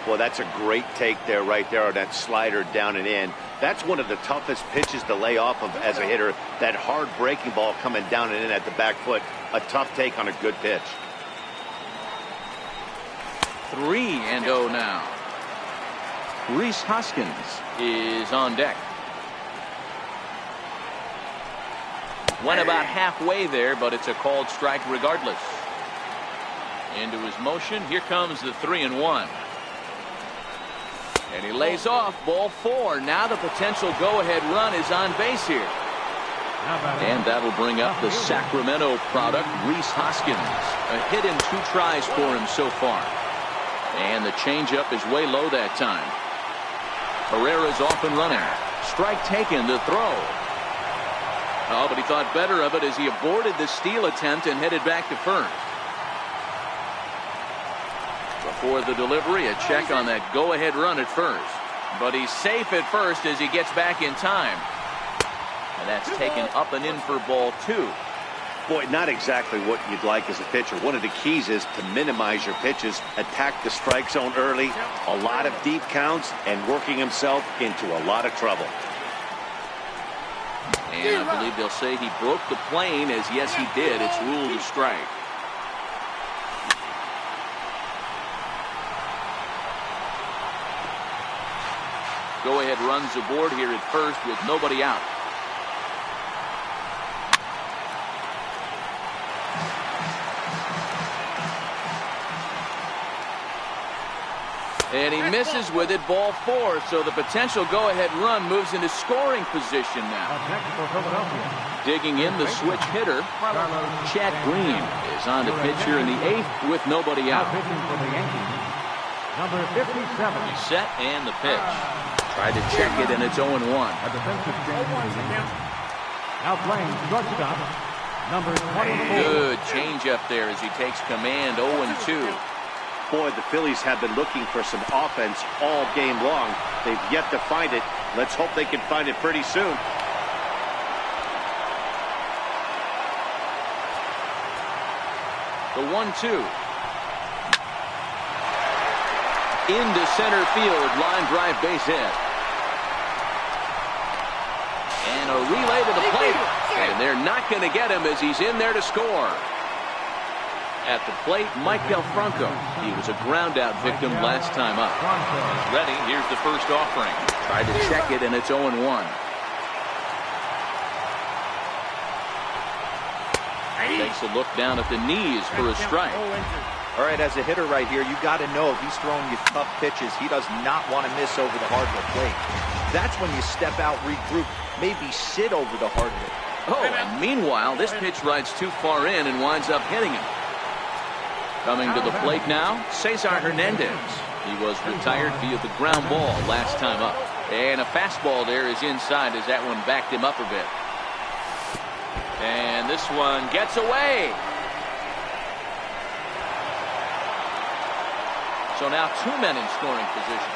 Well, that's a great take there, right there, on that slider down and in. That's one of the toughest pitches to lay off of as a hitter. That hard breaking ball coming down and in at the back foot. A tough take on a good pitch. 3-0 now. Rhys Hoskins is on deck. Went about halfway there, but it's a called strike regardless. Into his motion. Here comes the 3-1. And he lays off ball 4. Now the potential go-ahead run is on base here. And that'll bring up the Sacramento product, Rhys Hoskins. A hit in 2 tries for him so far. And the changeup is way low that time. Herrera's off and running. Strike taken to throw. Oh, but he thought better of it as he aborted the steal attempt and headed back to first. Before the delivery, a check on that go-ahead run at first. But he's safe at first as he gets back in time. And that's taken up and in for ball 2. Boy, not exactly what you'd like as a pitcher. One of the keys is to minimize your pitches, attack the strike zone early, a lot of deep counts, and working himself into a lot of trouble. And I believe they'll say he broke the plane, as yes he did. It's ruled a strike. Go-ahead runs aboard here at first with nobody out. And he misses with it, ball 4. So the potential go-ahead run moves into scoring position now. Digging in the switch hitter, Chad Green is on to pitch here in the 8th with nobody out. Number 57. He's set and the pitch. Tried to check it and it's 0-1. A defensive change. Now playing shortstop. Number 24. Good changeup there as he takes command. 0-2. Boy, the Phillies have been looking for some offense all game long. They've yet to find it. Let's hope they can find it pretty soon. The 1-2. Into center field. Line drive base hit. And a relay to the plate. And they're not going to get him as he's in there to score. At the plate, Mike Del Franco. He was a ground-out victim last time up. He's ready. Here's the first offering. Tried to check it, and it's 0-1. Takes a look down at the knees for a strike. All right, as a hitter right here, you got to know if he's throwing you tough pitches, he does not want to miss over the hardwood plate. That's when you step out, regroup, maybe sit over the hardwood. Oh, and meanwhile, this pitch rides too far in and winds up hitting him. Coming to the plate now, Cesar Hernandez. He was retired via the ground ball last time up. And a fastball there is inside as that one backed him up a bit. And this one gets away. So now 2 men in scoring position.